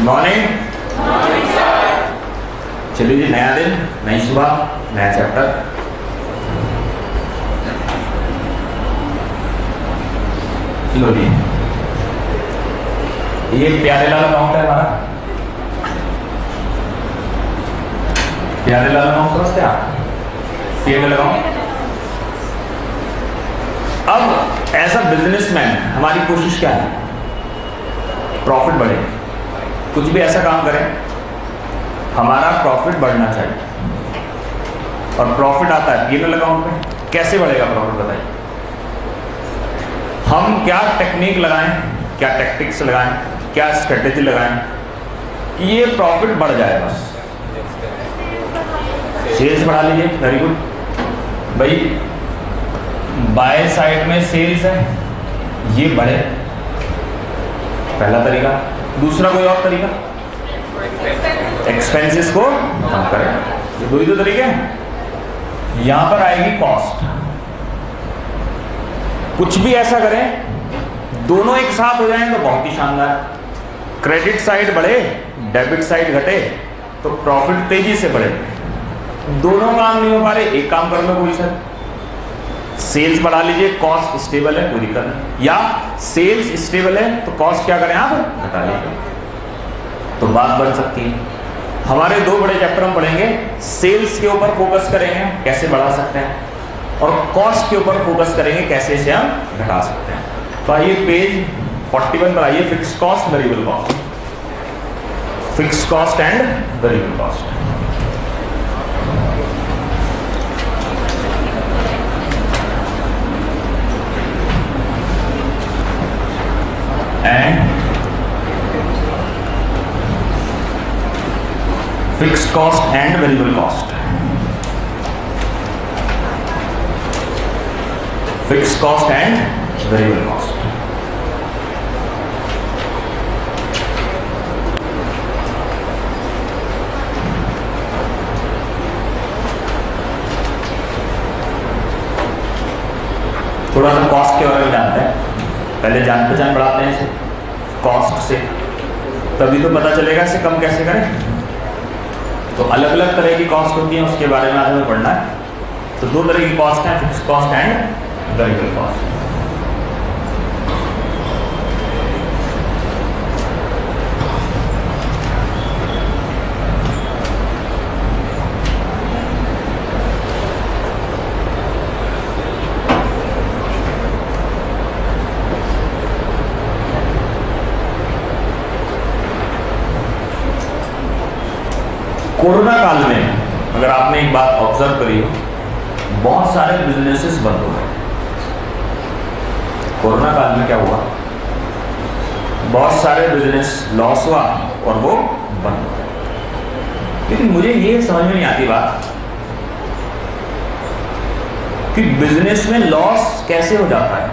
Morning. चलिए जी, नया दिन, नई सुबह, नया चैप्टर। लो जी, ये प्यारे लाल अकाउंट है हमारा। प्यारे लाल अकाउंट समझते हैं आप? PNL account. अब एज अ बिजनेसमैन हमारी कोशिश क्या है? प्रॉफिट बढ़े। कुछ भी ऐसा काम करें, हमारा प्रॉफिट बढ़ना चाहिए। और प्रॉफिट आता है पीएनएल अकाउंट में। कैसे बढ़ेगा प्रॉफिट बताइए? हम क्या टेक्निक लगाएं, क्या टैक्टिक्स लगाएं, क्या स्ट्रेटेजी लगाएं कि ये प्रॉफिट बढ़ जाए? बस सेल्स बढ़ा लीजिए। वेरी गुड भाई, बाय साइड में सेल्स है, ये बढ़े, पहला तरीका। दूसरा कोई और तरीका, एक्सपेंसेस को कम करें। ये दो ही तो तरीके हैं। यहां पर आएगी कॉस्ट। कुछ भी ऐसा करें, दोनों एक साथ हो जाएं तो बहुत ही शानदार। क्रेडिट साइड बढ़े, डेबिट साइड घटे, तो प्रॉफिट तेजी से बढ़े। दोनों काम नहीं हो पा रहे, एक काम कर लो कोई सर। सेल्स बढ़ा लीजिए, कॉस्ट स्टेबल है, कोई दिक्कत नहीं। या सेल्स स्टेबल है तो कॉस्ट क्या करें आप? घटा लीजिए, तो बात बन सकती है। हमारे दो बड़े चैप्टर हम पढ़ेंगे। सेल्स के ऊपर फोकस करेंगे, कैसे बढ़ा सकते हैं, और कॉस्ट के ऊपर फोकस करेंगे, कैसे इसे हम घटा सकते हैं। तो आइए पेज 41 पर आइए। Fixed cost, variable cost. Fixed cost and variable cost. And fixed cost and variable cost. Fixed cost and variable cost. थोड़ा सा कॉस्ट के बारे में जानते हैं। पहले जान पहचान बढ़ाते हैं इसे कॉस्ट से, तभी तो पता चलेगा इसे कम कैसे करें। तो अलग अलग तरह की कॉस्ट होती है, उसके बारे में आज हमें पढ़ना है। तो दो तरह की कॉस्ट है, fixed cost and variable cost. Corona काल में अगर आपने एक बात ऑब्जर्व करी हो, बहुत सारे बिजनेसेस बंद हो गए। कोरोना काल में क्या हुआ? बहुत सारे बिजनेस लॉस हुआ और वो बंद हो गए। लेकिन मुझे ये समझ में नहीं आती बात कि बिजनेस में लॉस कैसे हो जाता है।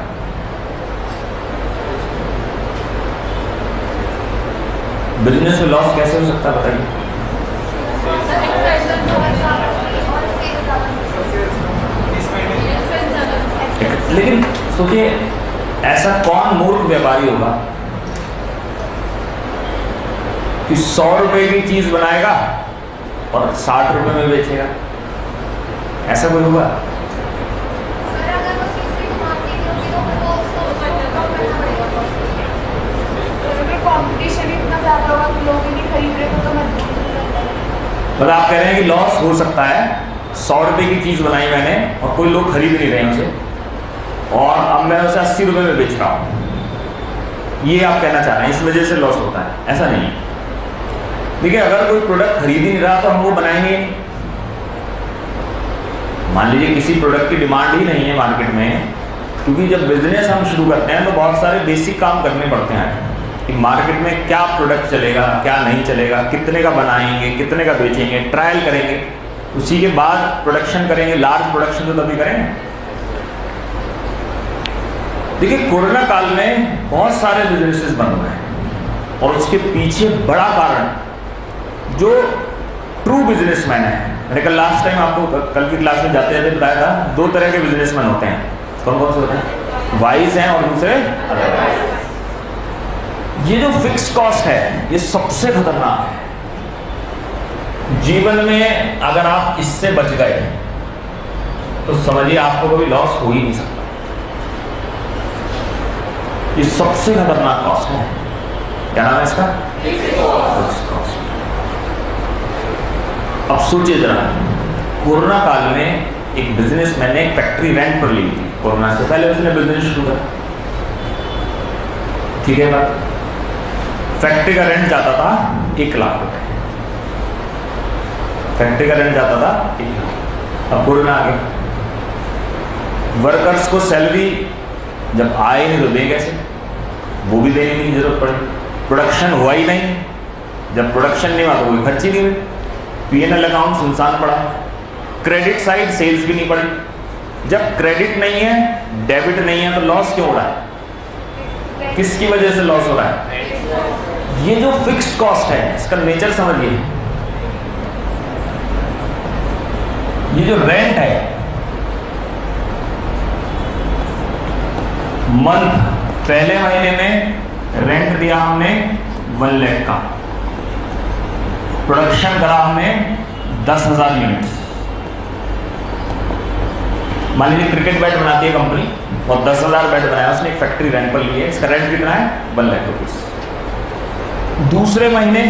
बिजनेस में लॉस कैसे हो सकता है बताइए? लेकिन सोचिए, ऐसा कौन मूर्ख व्यापारी होगा कि 100 रुपए की चीज बनाएगा और 60 रुपए में बेचेगा? ऐसा कोई होगा? कंपटीशन इतना ज्यादा होगा कि लोग नहीं खरीद रहे तो मतलब आप कह रहे हैं कि लॉस हो सकता है। 100 रुपए की चीज बनाई मैंने और कोई लोग खरीद नहीं रहे हैं उसे, और अब मैं उसे 80 रुपए में बेच रहा हूं। ये आप कहना चाह रहे हैं इस वजह से लॉस होता है? ऐसा नहीं है। देखिए, अगर कोई प्रोडक्ट खरीद ही नहीं रहा तो हम वो बनाएंगे ही नहीं। मान लीजिए किसी प्रोडक्ट की डिमांड ही नहीं है मार्केट में, क्योंकि जब बिजनेस हम शुरू करते हैं तो बहुत सारे बेसिक काम करने पड़ते हैं कि मार्केट में क्या प्रोडक्ट चलेगा, क्या नहीं चलेगा, कितने का बनाएंगे, कितने का बेचेंगे, ट्रायल करेंगे, उसी के बाद प्रोडक्शन करेंगे। लार्ज प्रोडक्शन तो तभी करेंगे। देखिए, कोरोना काल में बहुत सारे बिजनेसेस बंद हुए और उसके पीछे बड़ा कारण जो ट्रू बिजनेसमैन है। मैंने कल लास्ट टाइम आपको कल की क्लास में जाते जाते बताया था, दो तरह के बिजनेसमैन होते हैं। कौन कौन से होते हैं? वाइज हैं और दूसरे अदरवाइज। ये जो फिक्स्ड कॉस्ट है ये सबसे खतरनाक है। जीवन में अगर आप इससे बच गए तो समझिए आपको कभी लॉस हो ही नहीं सकता। ये सबसे खतरनाक कॉस्ट है। क्या नाम है इसका? Fixed cost. अब सोचिए जरा, कोरोना काल में एक बिजनेसमैन ने एक फैक्ट्री रेंट पर ली थी। कोरोना से पहले उसने बिजनेस शुरू करा, ठीक है बात। फैक्ट्री का रेंट जाता था 1 लाख रुपए। फैक्ट्री का रेंट जाता था 1 लाख। अब कोरोना आ गया, वर्कर्स को सैलरी जब आए नहीं तो दे कैसे, वो भी देने की जरूरत पड़ी। प्रोडक्शन हुआ ही नहीं, जब प्रोडक्शन नहीं हुआ तो कोई खर्च ही नहीं हुई। P&L अकाउंट सुनसान पड़ा, क्रेडिट साइड सेल्स भी नहीं पड़ी। जब क्रेडिट नहीं है, डेबिट नहीं है, तो लॉस क्यों हो रहा है? किसकी वजह से लॉस हो रहा है? ये जो फिक्स्ड कॉस्ट है इसका नेचर समझिए। ये जो रेंट है, मंथ पहले महीने में रेंट दिया हमने 1 लाख का, प्रोडक्शन करा हमने 10,000 यूनिट्स। मान लीजिए क्रिकेट बैट बनाती है कंपनी और 10,000 बैट बनाया उसने, एक फैक्ट्री रेंट पर ली है, इसका रेंट कितना है? 1 लाख रुपीस। दूसरे महीने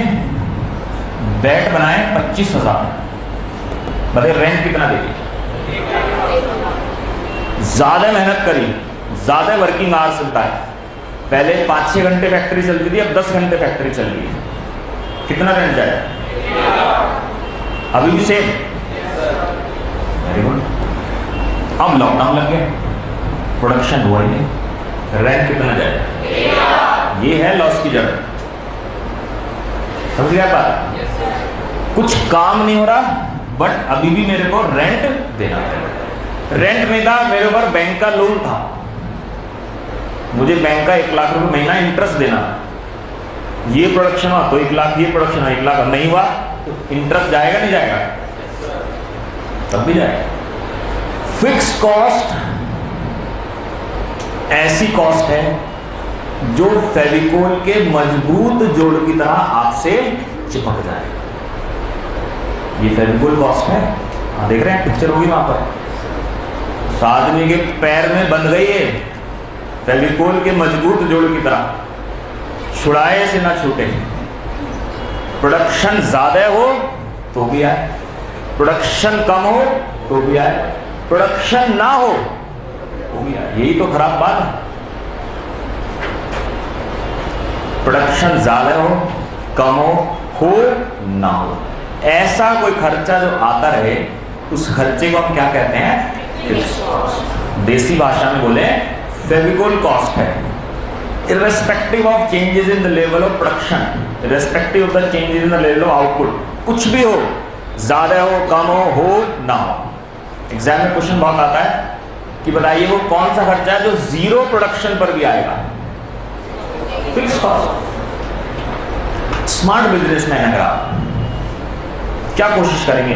बैट बनाए 25,000, बताइए रेंट कितना देगी? ज्यादा मेहनत करी, ज्यादा वर्किंग आवर्स चलता है। पहले 5-6 घंटे फैक्ट्री चलती थी, अब 10 घंटे फैक्ट्री चल रही है। कितना रेंट जाएगा? अभी भी सेम। Very good. अब लॉकडाउन लग गया, प्रोडक्शन हुआ ही नहीं, रेंट कितना जाएगा? ये है लॉस की जड़। समझ गया बात? कुछ काम नहीं हो रहा बट अभी भी मेरे को रेंट देना है। रेंट में था, मेरे ऊपर बैंक का लोन था, मुझे बैंक का 1 लाख रुपए महीना इंटरेस्ट देना। ये प्रोडक्शन हुआ तो 1 लाख, ये प्रोडक्शन हुआ 1 लाख, नहीं हुआ तो इंटरेस्ट जाएगा नहीं जाएगा? तब भी जाएगा। फिक्स्ड कॉस्ट ऐसी कॉस्ट है जो फेविकोल के मजबूत जोड़ की तरह आपसे चिपक जाए। ये फेविकोल कॉस्ट है। हाँ देख रहे हैं, पिक्चर होगी वहां पर, आदमी के पैर में बंध गई है फेविकोल के मजबूत जोड़ की तरह, छुड़ाए से ना छूटे। प्रोडक्शन ज्यादा हो तो भी आए, प्रोडक्शन कम हो तो भी आए, प्रोडक्शन ना हो तो भी आए। यही तो खराब बात है। प्रोडक्शन ज्यादा हो, कम हो ना हो, ऐसा कोई खर्चा जो आता रहे उस खर्चे को हम क्या कहते हैं? Fixed cost. देसी भाषा में बोले फेविकोल कॉस्ट है। irrespective of changes in the level of production, irrespective of the changes in the level of output, कुछ भी हो, ज्यादा हो, कम हो ना हो। एग्जाम में क्वेश्चन बहुत आता है कि बताइए वो कौन सा खर्चा है जो जीरो प्रोडक्शन पर भी आएगा? Fixed cost. स्मार्ट बिजनेसमैन अगर आप क्या कोशिश करेंगे?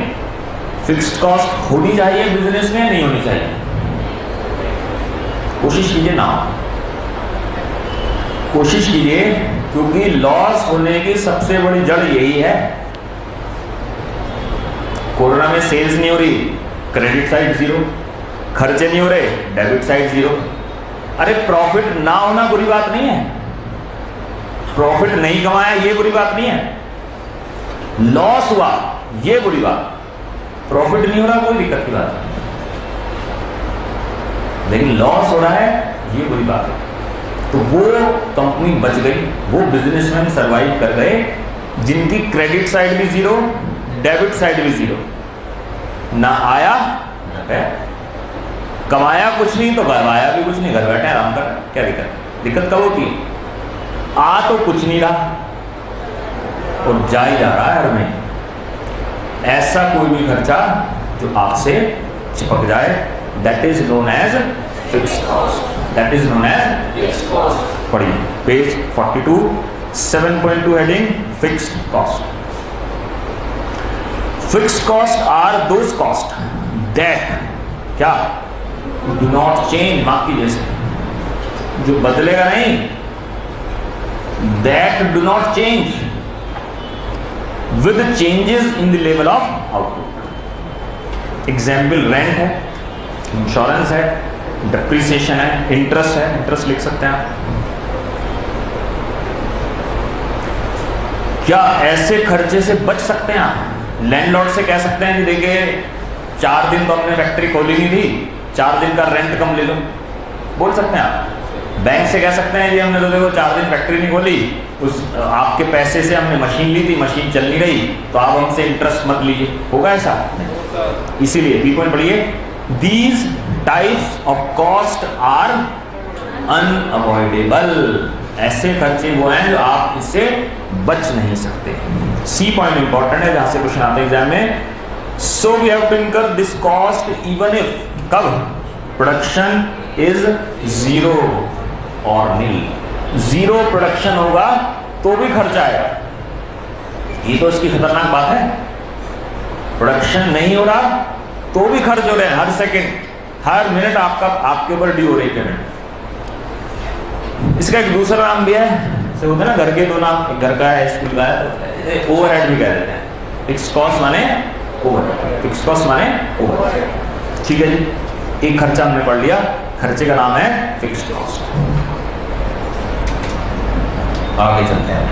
फिक्स्ड कॉस्ट होनी चाहिए बिजनेस में, नहीं होनी चाहिए? कोशिश कीजिए ना, कोशिश कीजिए, क्योंकि लॉस होने की सबसे बड़ी जड़ यही है। कोरोना में सेल्स नहीं हो रही, क्रेडिट साइड जीरो, खर्चे नहीं हो रहे, डेबिट साइड जीरो। अरे प्रॉफिट ना होना बुरी बात नहीं है, प्रॉफिट नहीं कमाया ये बुरी बात नहीं है, लॉस हुआ ये बुरी बात, प्रॉफिट नहीं हो रहा कोई दिक्कत की बात नहीं, लेकिन लॉस हो रहा है ये बुरी बात है। तो वो कंपनी बच गई, वो बिजनेसमैन सरवाइव कर गए जिनकी क्रेडिट साइड भी जीरो, डेबिट साइड भी जीरो, ना आया ना गया, कमाया कुछ नहीं तो गवाया भी कुछ नहीं, घर बैठे आराम कर। क्या दिक्कत? दिक्कत कब होती है? आ तो कुछ नहीं रहा और जा ही जा रहा है हर महीने। ऐसा कोई भी खर्चा जो आपसे चिपक जाए, that is known as fixed cost, that is known as fixed cost. पढ़िए page 42, 7.2 heading fixed cost. Fixed cost are those cost that क्या डू नॉट चेंज, माफ कीजिए, जो बदलेगा नहीं, that do not change with changes in the level of output. Example rent है, insurance है, depreciation है, इंटरेस्ट है, इंटरेस्ट लिख सकते हैं आप। क्या ऐसे खर्चे से बच सकते हैं आप? लैंडलॉर्ड से कह सकते हैं कि देखिए 4 दिन तो हमने फैक्ट्री खोली नहीं थी, 4 दिन का रेंट कम ले लो, बोल सकते हैं आप। बैंक से कह सकते हैं जी हमने तो देखो 4 दिन फैक्ट्री नहीं खोली, उस आपके पैसे से हमने मशीन ली थी, मशीन चल नहीं रही, तो आप हमसे इंटरेस्ट मत लीजिए, होगा ऐसा? इसीलिए बी पॉइंट पढ़िए, these types of cost are unavoidable. ऐसे खर्चे वो हैं जो आप इससे बच नहीं सकते। सी पॉइंट इंपॉर्टेंट है, जहां से क्वेश्चन आते हैं एग्जाम में। So we have to incur this cost even if, कब? प्रोडक्शन इज 0 और नील। 0 प्रोडक्शन होगा तो भी खर्चा आएगा, ये तो इसकी खतरनाक बात है। प्रोडक्शन नहीं हो रहा तो भी खर्च हो रहे हैं, हर सेकंड, हर मिनट आपके ऊपर ड्यू हो रही पेमेंट। इसका एक दूसरा नाम भी है, जैसे होता है ना घर के दो नाम, घर का है, स्कूल का है, तो ओवरहेड भी कह देते हैं। फिक्स कॉस्ट माने ओवरहेड, फिक्स कॉस्ट माने ओवरहेड। ठीक है जी, एक खर्चा हमने पढ़ लिया, खर्चे का नाम है फिक्स कॉस्ट। आगे चलते हैं,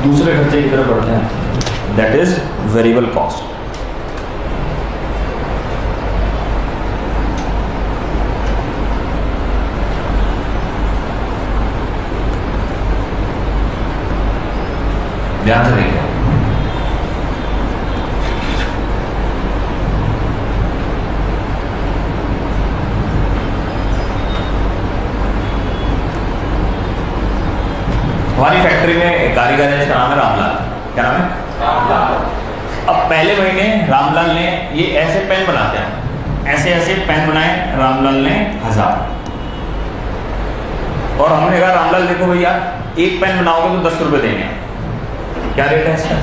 दूसरे खर्चे की तरफ बढ़ते हैं, दैट इज वेरिएबल कॉस्ट। ध्यान से देखिए, हमारी फैक्ट्री में एक कारीगर है, इसका नाम है रामलाल। क्या नाम है? रामलाल। अब पहले महीने रामलाल ने ये ऐसे पेन बनाते हैं, ऐसे ऐसे पेन बनाए रामलाल ने 1000, और हमने कहा रामलाल देखो भैया एक पेन बनाओगे तो 10 रुपए देंगे। क्या रेट है इसका?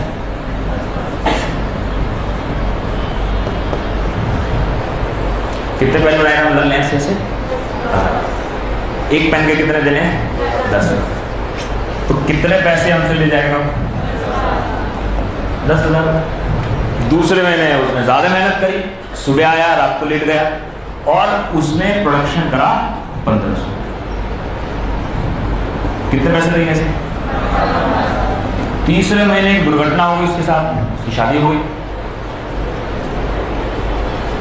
कितने पेन बनाए रामलाल ने ऐसे ऐसे? एक पेन के कितने देने हैं? 10 रुपए। तो कितने पैसे हमसे ले जाएगा? 10,000। दूसरे महीने उसने ज्यादा मेहनत करी, सुबह आया रात को लेट गया, और उसने प्रोडक्शन करा 1500। कितने पैसे देंगे ऐसे? तीसरे महीने एक दुर्घटना होगी उसके साथ, उसकी शादी हो गई,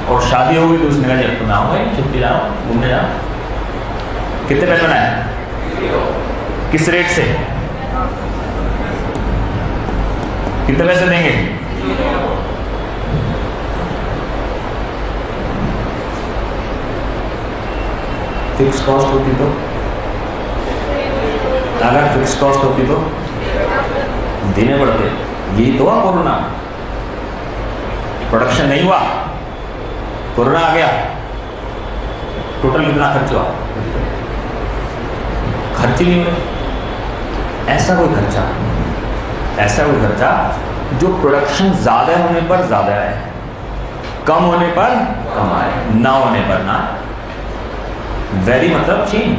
और शादी हो गई तो उसने कहा जब तो ना हो गई, छुट्टी जाओ, घूमने जाओ। कितने पैसे बनाए? किस रेट से? कितने पैसे देंगे? फिक्स कॉस्ट होती तो, अगर फिक्स कॉस्ट होती तो देने पड़ते। यही तो हुआ कोरोना, प्रोडक्शन नहीं हुआ, कोरोना आ गया, टोटल कितना खर्च हुआ? खर्च ही नहीं हुआ। ऐसा कोई खर्चा जो प्रोडक्शन ज्यादा होने पर ज्यादा आए, कम होने पर कम आए, ना होने पर ना। वेरी मतलब चेंज।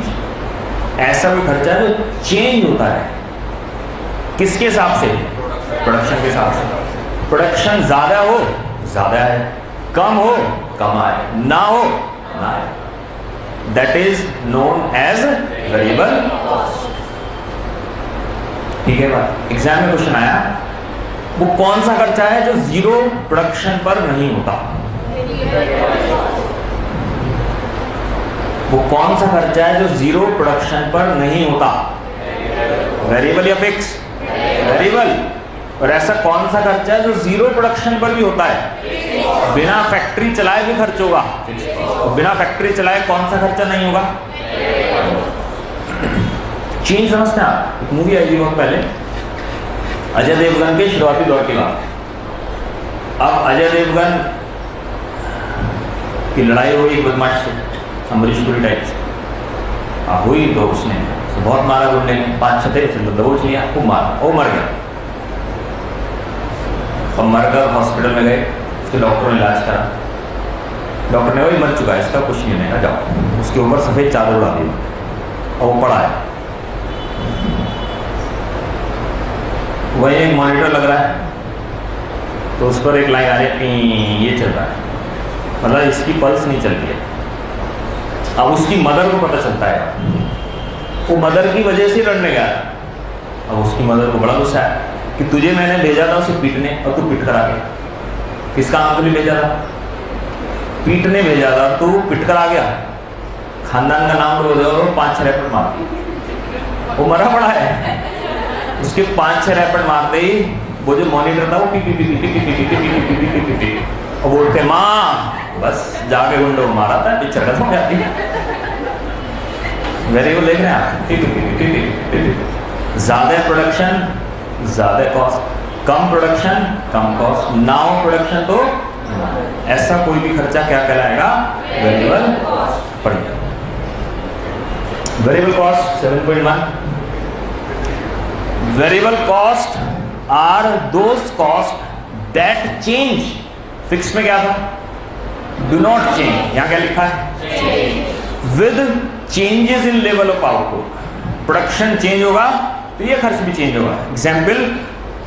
ऐसा कोई खर्चा जो चेंज होता है, किसके हिसाब से? प्रोडक्शन के हिसाब से। प्रोडक्शन ज्यादा हो ज्यादा आए, कम हो कम आए, ना हो ना आए। That is known as variable cost. ठीक है बात। एग्जाम में क्वेश्चन आया, वो कौन सा खर्चा है जो 0 प्रोडक्शन पर नहीं होता? वो कौन सा खर्चा है जो 0 प्रोडक्शन पर नहीं होता? वेरिएबल या फिक्स? वेरिएबल। और ऐसा कौन सा खर्चा है जो 0 प्रोडक्शन पर भी होता है? बिना फैक्ट्री चलाए भी खर्च होगा। बिना फैक्ट्री चलाए कौन सा खर्चा नहीं होगा? चेंज समझते हैं आप? एक मूवी आई थी बहुत पहले, अजय देवगन के शुरुआती दौर की बात। अब अजय देवगन की लड़ाई हुई एक बदमाश से, अमरीश पुरी टाइप से हुई, तो उसने बहुत मारा, गुंडे ने 5-6 थे, फिर दबोच लिया, खूब मारा, वो मर गया। अब मरकर हॉस्पिटल में गए, उसके डॉक्टर ने इलाज करा, डॉक्टर ने वही मर चुका है, इसका कुछ नहीं होगा, जाओ। उसके ऊपर सफ़ेद चादर उड़ा दी, और वो पड़ा है, वही एक मॉनिटर लग रहा है, तो उस पर एक लाइन आ रही है, पी, ये चल रहा है, मतलब इसकी पल्स नहीं चल रही है। अब उसकी मदर को पता चलता है, वो मदर की वजह से लड़ने गया। अब उसकी मदर को बड़ा गुस्सा है कि तुझे मैंने भेजा था उसे पीटने और तू पीट कर आ गया। किस काम के लिए भेजा था? पीटने भेजा था, तू पीट कर आ गया। खानदान का नाम रो दो, 5-6 रैपट मार दी, वो मरा पड़ा है। उसके 5-6 रैपट मारते ही वो जो मॉनिटर था वो P P P P P P P P P P P P, और बोलते माँ, बस जाके गुंडो मारा था, पिक्चर खत्म हो जाती है। वेरिएबल देख रहे हैं आप? ज़्यादा प्रोडक्शन ज़्यादा कॉस्ट, कम प्रोडक्शन कम कॉस्ट, नाउ प्रोडक्शन तो ऐसा कोई भी खर्चा क्या कहलाएगा? वेरिएबल पड़ेगा। Variable cost 7.1, variable cost are those cost that change. Fix में क्या था? Do not change. यहां क्या लिखा है? With changes in level of output. Production change होगा तो ये खर्च भी चेंज होगा। Example,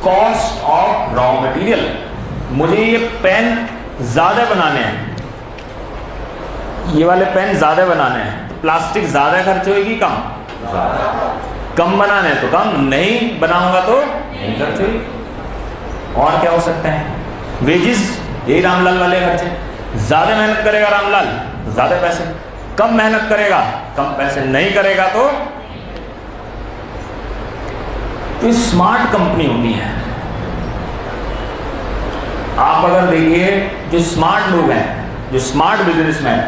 cost of raw material. मुझे ये पेन ज्यादा बनाने हैं, ये वाले पेन ज्यादा बनाने हैं, तो प्लास्टिक ज्यादा खर्च होगी कम? कम बनाने तो कम, नहीं बनाऊंगा तो नहीं खर्च होगी। और क्या हो सकता है? वेजेस, ये रामलाल वाले खर्चे। ज्यादा मेहनत करेगा रामलाल, ज्यादा पैसे, कम मेहनत करेगा कम पैसे, नहीं करेगा तो स्मार्ट कंपनी होती है। आप अगर देखिए, जो स्मार्ट लोग हैं, जो स्मार्ट बिजनेसमैन,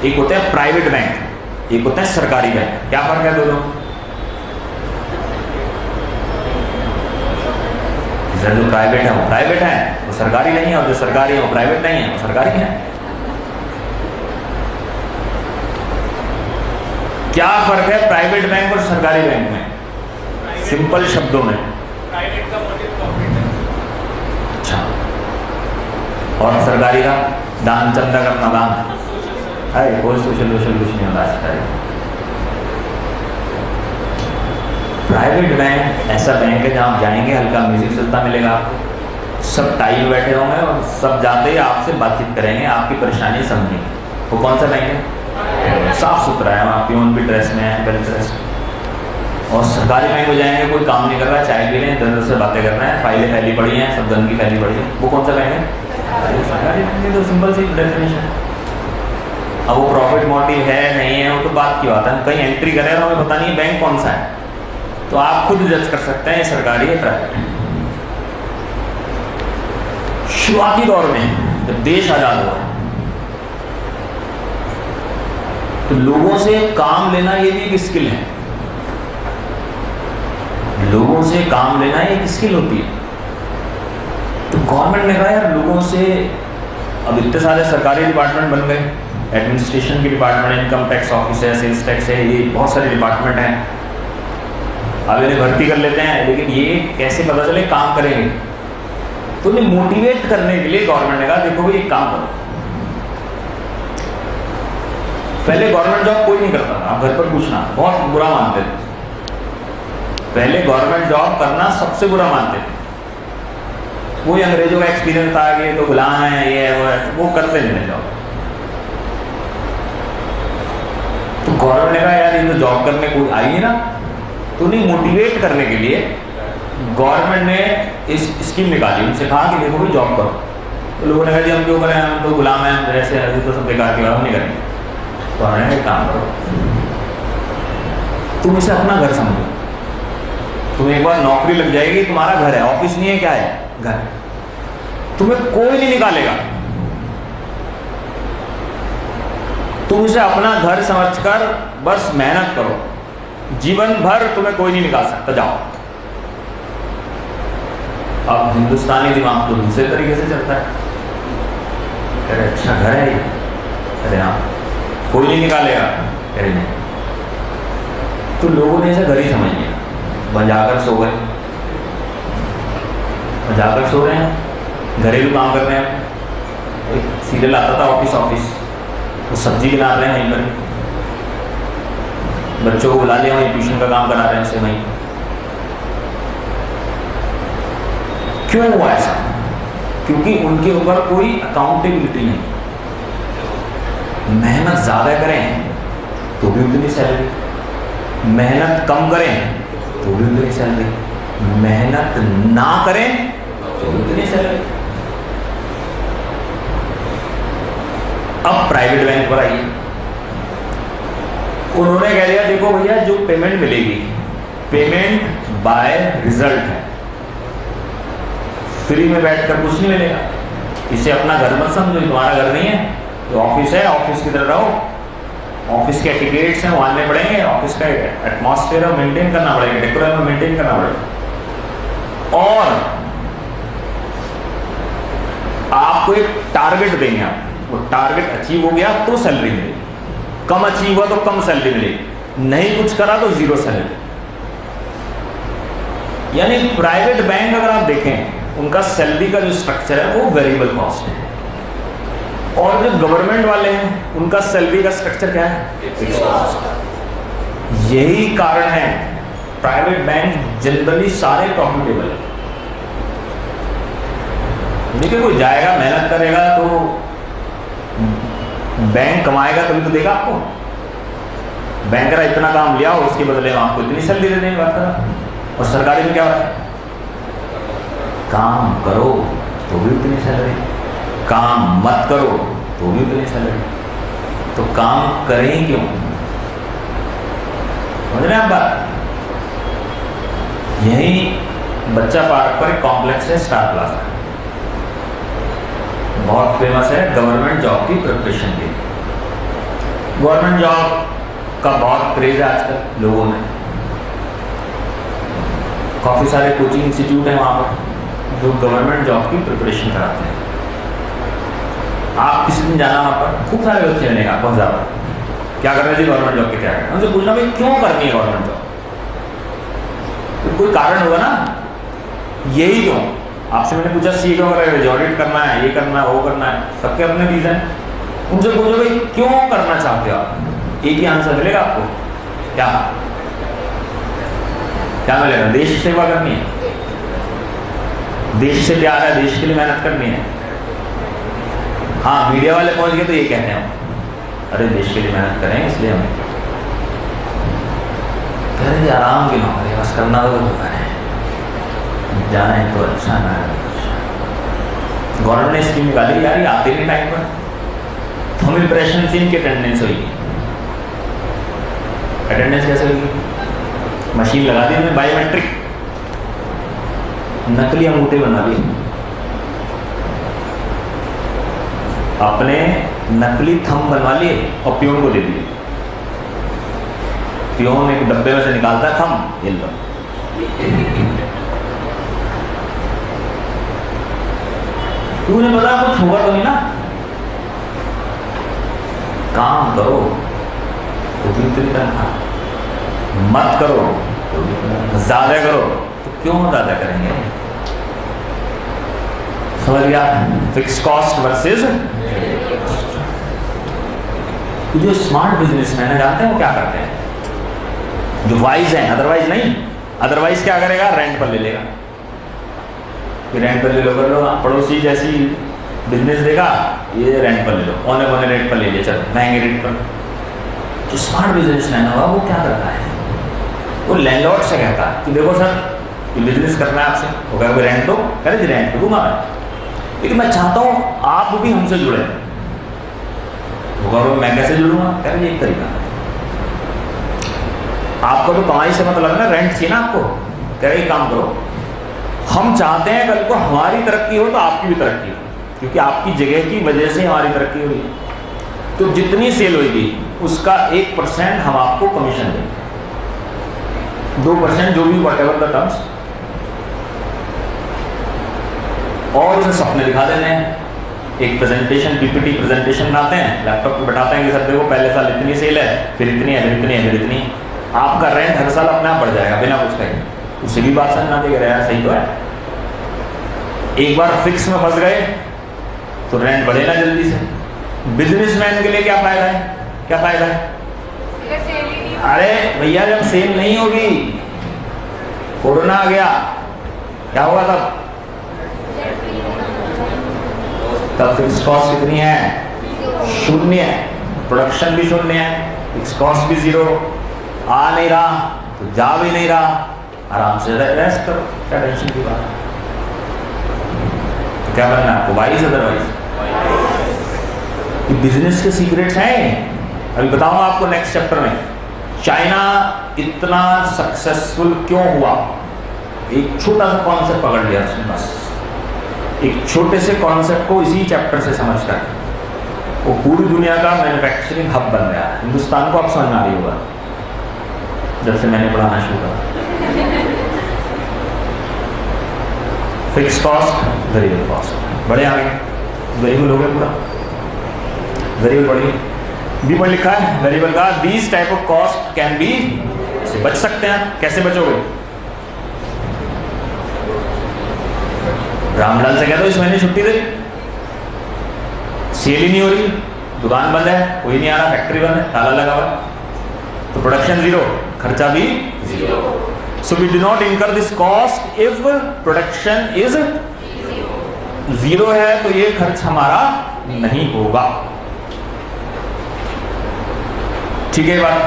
एक होते हैं प्राइवेट बैंक, एक होते हैं सरकारी बैंक। क्या फर्क है दोनों? जो प्राइवेट है वो प्राइवेट है, वो सरकारी नहीं है, और जो सरकारी है वो प्राइवेट नहीं है, वो सरकारी है। क्या फर्क है प्राइवेट बैंक और सरकारी बैंक में? सिंपल शब्दों में, प्राइवेट का मोटिव प्रॉफिट है। अच्छा, और सरकारी का दान चंदा करना, दान है, कोई सोशल कुछ नहीं होता है। प्राइवेट बैंक ऐसा बैंक है जहाँ आप जाएंगे, हल्का म्यूजिक चलता मिलेगा आपको, सब टाई में बैठे होंगे और सब जाते ही आपसे बातचीत करेंगे, आपकी परेशानी समझेंगे। वो कौन सा बैंक है? साफ सुथरा है, वहाँ पियोन भी ड्रेस में है, वेल ड्रेस। और सरकारी बैंक में जाएंगे, कोई काम नहीं कर रहा है, चाय पी रहे हैं, इधर से बातें कर रहे हैं, फाइलें फैली पड़ी हैं, सब गंदगी फैली पड़ी है। वो कौन सा बैंक है? सरकारी बैंक। तो सिंपल सी डेफिनेशन। अब वो प्रॉफिट मोटिव है नहीं है, वो तो बात की बात है। कहीं एंट्री करें तो हमें पता नहीं है बैंक कौन सा है, तो आप खुद जज कर सकते हैं ये सरकारी है प्राइवेट। शुरुआती दौर में जब देश आजाद हुआ तो लोगों से काम लेना ये भी एक स्किल है। लोगों से काम लेना एक स्किल होती है। तो गवर्नमेंट ने कहा यार लोगों से, अब इतने सारे सरकारी डिपार्टमेंट बन गए, एडमिनिस्ट्रेशन की डिपार्टमेंट, इनकम टैक्स ऑफिस है, सेल्स टैक्स है, ये बहुत सारे डिपार्टमेंट हैं। अब इन्हें भर्ती कर लेते हैं, लेकिन ये कैसे पता चले काम करेंगे? तो उन्हें मोटिवेट करने के लिए गवर्नमेंट ने कहा देखो भाई एक काम करो। पहले गवर्नमेंट जॉब कोई नहीं करता था, आप घर पर पूछना, बहुत बुरा मानते थे। पहले गवर्नमेंट जॉब करना सबसे बुरा मानते थे। वो अंग्रेजों का एक्सपीरियंस था कि तो गुलाम है, ये है, वो करते नहीं जॉब। तो गवर्नमेंट ने कहा यार ये तो जॉब करने कोई आएगी ना, तो उन्हें मोटिवेट करने के लिए गवर्नमेंट ने इस स्कीम निकाली। उनसे कहा कि देखो भाई जॉब करो। तो लोगों ने कहा जी हम क्यों करें, हम तो गुलाम हैं, जैसे अभी तो सब बेकार की बात नहीं करेंगे। तो हमने काम करो, तुम इसे अपना घर समझो। तुम एक बार नौकरी लग जाएगी, तुम्हारा घर है, ऑफिस नहीं है, क्या है? घर। तुम्हें कोई नहीं निकालेगा, तुम इसे अपना घर समझकर बस मेहनत करो, जीवन भर तुम्हें कोई नहीं निकाल सकता, जाओ। अब हिंदुस्तानी दिमाग तो दूसरे तरीके से चलता है, अरे अच्छा घर है ये, अरे हाँ कोई नहीं निकालेगा, अरे नहीं। तो लोगों ने इसे घर ही समझ लिया, वहाँ जाकर सो गए, वहाँ जाकर सो रहे हैं, घरेलू काम कर रहे हैं। एक सीरियल आता था ऑफिस, वो सब्जी बना रहे हैं वहीं पर, बच्चों को बुला लिया, वहीं ट्यूशन का काम करा रहे हैं उसे वहीं। क्यों हुआ ऐसा? क्योंकि उनके ऊपर कोई अकाउंटेबिलिटी नहीं। मेहनत ज़्यादा करें तो भी उतनी सैलरी, मेहनत कम करें तो भी उतनी सैलरी, मेहनत ना करें तो भी उतनी सैलरी। अब प्राइवेट बैंक पर आइए, उन्होंने कह दिया देखो भैया जो पेमेंट मिलेगी, पेमेंट बाय रिजल्ट है, फ्री में बैठकर कुछ नहीं मिलेगा। इसे अपना घर मत समझो, तुम्हारा घर नहीं है, तो ऑफिस है, ऑफिस की तरह रहो, ऑफिस के एटिकेट्स हैं वो मानने पड़ेंगे, ऑफिस का एटमॉस्फेयर मेंटेन करना पड़ेगा, डेकोरम मेंटेन करना पड़ेगा। और आपको एक टारगेट देंगे, आप वो टारगेट अचीव हो गया तो सैलरी मिलेगी, कम अचीव हुआ तो कम सैलरी मिलेगी, नहीं कुछ करा तो जीरो सैलरी। यानी प्राइवेट बैंक अगर आप देखें उनका सैलरी का जो स्ट्रक्चर है वो वेरिएबल कॉस्ट है, और जो गवर्नमेंट वाले हैं उनका सैलरी का स्ट्रक्चर क्या है? Fixed cost. यही कारण है प्राइवेट बैंक जनरली सारे प्रॉफिटेबल है। देखिए कोई जाएगा मेहनत करेगा तो बैंक कमाएगा तभी तो देगा आपको। बैंकर इतना काम लिया और उसके बदले आपको इतनी सैलरी दे देंगे, बात करा। और सरकारी में क्या हो रहा है? काम करो तो भी उतनी सैलरी, काम मत करो तो भी उतनी सैलरी। तो काम करें क्यों? समझ रहे हैं आप बात? यही बच्चा पार्क पर एक कॉम्प्लेक्स है स्टार प्लाजा, बहुत फेमस है गवर्नमेंट जॉब की प्रिपरेशन के लिए। गवर्नमेंट जॉब का बहुत क्रेज है आजकल लोगों में, काफ़ी सारे कोचिंग इंस्टीट्यूट हैं वहाँ पर जो गवर्नमेंट जॉब की प्रिपरेशन कराते हैं। आप किसी दिन जाना वहाँ पर, खूब सारे बच्चे मिलेंगे आपको, ज़्यादा क्या कर रहे थे गवर्नमेंट जॉब के, क्या करना, उनसे पूछना भाई क्यों करनी है गवर्नमेंट जॉब, तो कोई कारण होगा ना, यही क्यों। आपसे मैंने पूछा सी क्यों कर रहे हो, ऑडिट करना है, ये करना है, वो करना है, सबके अपने रीजन। उनसे पूछो भाई क्यों करना चाहते हो आप, एक ही आंसर मिलेगा आपको, क्या क्या मिलेगा? देश सेवा करनी है, देश से प्यार है, देश के लिए मेहनत करनी है। हाँ मीडिया वाले पहुंच गए तो ये कहते हैं अरे देश के लिए मेहनत करें इसलिए हमें कह रहे आराम की नौकरी, बस करना तो होता है, जाए तो अच्छा ना है। गवर्नमेंट ने स्कीम निकाली यार, ये आते नहीं टाइम पर, हम इंप्रेशन से इनकी अटेंडेंस होगी। अटेंडेंस कैसे होगी? मशीन लगा दी हमने, बायोमेट्रिक, नकली अंगूठे बना लिए, अपने नकली थंब बनवा लिए और पियोन को दे दिए। पियोन एक डब्बे में से निकालता है थंब, ये लो। तूने पता कुछ होगा तो नहीं ना, काम करो तो भी उतनी तनख्वाह, मत करो तो भी ज्यादा करो तो क्यों ज्यादा करेंगे? समझ गया? Fix cost versus. जो स्मार्ट बिजनेसमैन है जानते हैं वो क्या करते हैं, जो वाइज है, अदरवाइज नहीं। अदरवाइज क्या करेगा? रेंट पर ले लेगा, रेंट पर ले लो, कर लो, पड़ोसी जैसी बिजनेस देगा, ये रेंट पर ले लो, औने पौने रेट पर ले लिया, चलो महंगे रेट पर। जो स्मार्ट बिजनेसमैन होगा वो क्या करता है? वो लैंडलॉर्ड से कहता है कि देखो सर ये बिजनेस करना है आपसे, वो कहेगा रेंट दो, कह रहे जी रेंट तो दूंगा मैं, लेकिन मैं चाहता हूँ आप भी हमसे जुड़े। वो कह रहे मैं कैसे जुड़ूंगा? कह रहे एक तरीका, आपको तो कमाई से मतलब ना, रेंट चाहिए ना आपको, कह रहे काम करो, हम चाहते हैं कल को हमारी तरक्की हो तो आपकी भी तरक्की हो, क्योंकि आपकी जगह की वजह से हमारी तरक्की हो रही है। तो जितनी सेल होगी उसका 1% हम आपको कमीशन देंगे, 2% जो भी वट एवर द टर्म्स, और उसे सपने दिखा देते हैं। एक प्रेजेंटेशन, पीपीटी प्रेजेंटेशन बनाते हैं, लैपटॉप पे बैठाते हैं कि सर देखो पहले साल इतनी सेल है, फिर इतनी है, फिर इतनी है, फिर इतनी। आपका रेंट हर साल अपने आप बढ़ जाएगा बिना कुछ कहे, उसे भी बात समझना देगा यार सही तो है। एक बार फिक्स में फंस गए तो रेंट बढ़ेगा जल्दी से। बिजनेसमैन के लिए क्या फायदा है? क्या फायदा है? अगर सेल ही नहीं अरे भैया जब सेल नहीं होगी, कोरोना आ गया, क्या हुआ तब? तब फिक्स कॉस्ट कितनी है? शून्य है। प्रोडक्शन भी शून्य है, फिक्स कॉस्ट भी जीरो, आ नहीं रहा तो जा भी नहीं रहा, आराम से रेस्ट करो, क्या टेंशन की बात है? क्या करना है आपको? Wise otherwise? बिजनेस के सीक्रेट्स हैं, अभी बताऊंगा आपको नेक्स्ट चैप्टर में। चाइना इतना सक्सेसफुल क्यों हुआ? एक छोटा सा कॉन्सेप्ट पकड़ लिया उसने, बस एक छोटे से कॉन्सेप्ट को इसी चैप्टर से समझकर वो पूरी दुनिया का मैन्युफैक्चरिंग हब बन गया। हिंदुस्तान को अब समझ में आ रही होगा जब से मैंने पढ़ाना शुरू करा। फिक्स कॉस्ट, वेरिएबल कॉस्ट, बड़े आगे वेरिएबल हो गया पूरा। वेरिएबल पढ़िए, बी पर लिखा है वेरिएबल का, these type of cost can be, से बच सकते हैं। कैसे बचोगे? रामलाल से कह दो इस महीने छुट्टी दे, सेल ही नहीं हो रही, दुकान बंद है, कोई नहीं आ रहा, फैक्ट्री बंद है, ताला लगा हुआ, तो प्रोडक्शन जीरो, खर्चा भी जीरो। So we do not incur this cost if production is zero है, तो ये खर्च हमारा नहीं होगा। ठीक है बात,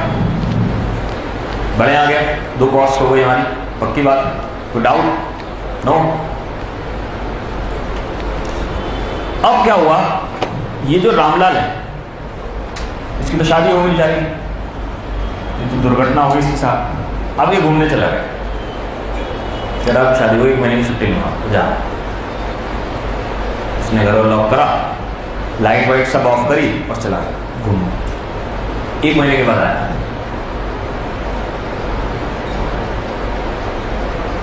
बड़े आ गया, दो कॉस्ट हो गई हमारी, पक्की बात, कोई डाउट? नो। अब क्या हुआ, ये जो रामलाल है इसकी तो शादी हो गई बेचारी, तो दुर्घटना हो गई इसके साथ, अब ये घूमने चला गया, जरा अब शादी हो गई, 1 महीने की छुट्टी में तो जा, उसने घर लॉक करा, लाइट वाइट सब ऑफ करी और चला गया घूमने। 1 महीने के बाद आया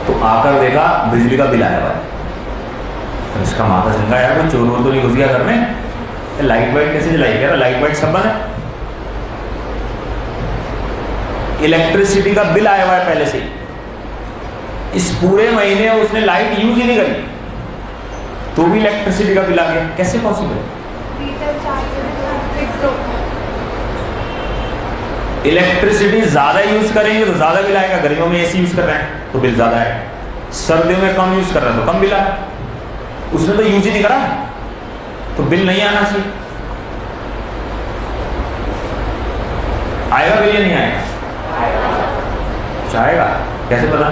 तो आकर देखा बिजली का बिल आया हुआ है। इसका माथा चंगा यार, कोई चोर वोर तो नहीं घुस गया घर में, लाइट वाइट कैसे जलाई? कह रहा लाइट वाइट सब बंद है, इलेक्ट्रिसिटी का बिल आया हुआ है पहले से। इस पूरे महीने उसने लाइट यूज ही नहीं करी तो भी इलेक्ट्रिसिटी का बिल आ गया, कैसे पॉसिबल? इलेक्ट्रिसिटी ज्यादा यूज करेंगे तो ज्यादा बिल आएगा, गर्मियों में एसी यूज कर रहे हैं तो बिल ज्यादा आएगा, सर्दियों में कम यूज कर रहे हैं तो कम बिल आएगा। उसने तो यूज ही नहीं करा तो बिल नहीं आना चाहिए। आएगा बिल या नहीं आएगा? आएगा। कैसे पता?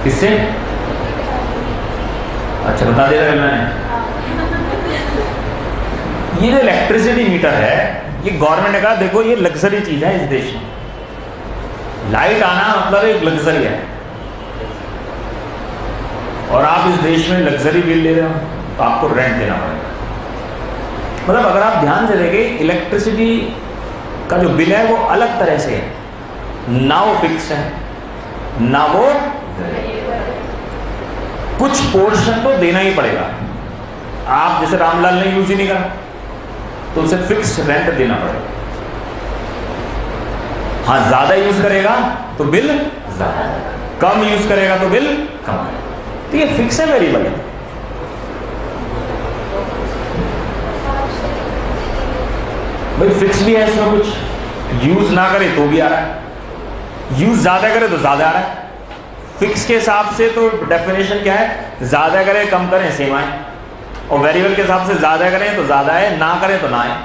किससे? अच्छा बता दे रहा मैंने। ये जो इलेक्ट्रिसिटी मीटर है ये गवर्नमेंट ने कहा देखो ये लग्जरी चीज है इस देश में, लाइट आना मतलब एक लग्जरी है, और आप इस देश में लग्जरी बिल ले रहे हो तो आपको रेंट देना पड़ेगा। मतलब अगर आप ध्यान से देखें इलेक्ट्रिसिटी का जो बिल है वो अलग तरह से है, ना वो फिक्स है ना वो, कुछ पोर्शन तो देना ही पड़ेगा। आप जैसे रामलाल ने यूज ही नहीं करा तो उसे फिक्स रेंट देना पड़ेगा। हाँ ज्यादा यूज करेगा तो बिल ज्यादा, कम यूज करेगा तो बिल कम, तो ये फिक्स है वेरिएबल है। भाई फिक्स भी है इसमें, कुछ यूज ना करे तो भी आ रहा है, यूज ज्यादा करे तो ज्यादा आ रहा है। फिक्स के हिसाब से तो डेफिनेशन क्या है, ज्यादा करें कम करें सेम आए, और वेरिएबल के हिसाब से ज्यादा करें तो ज्यादा है, ना करें तो ना आए।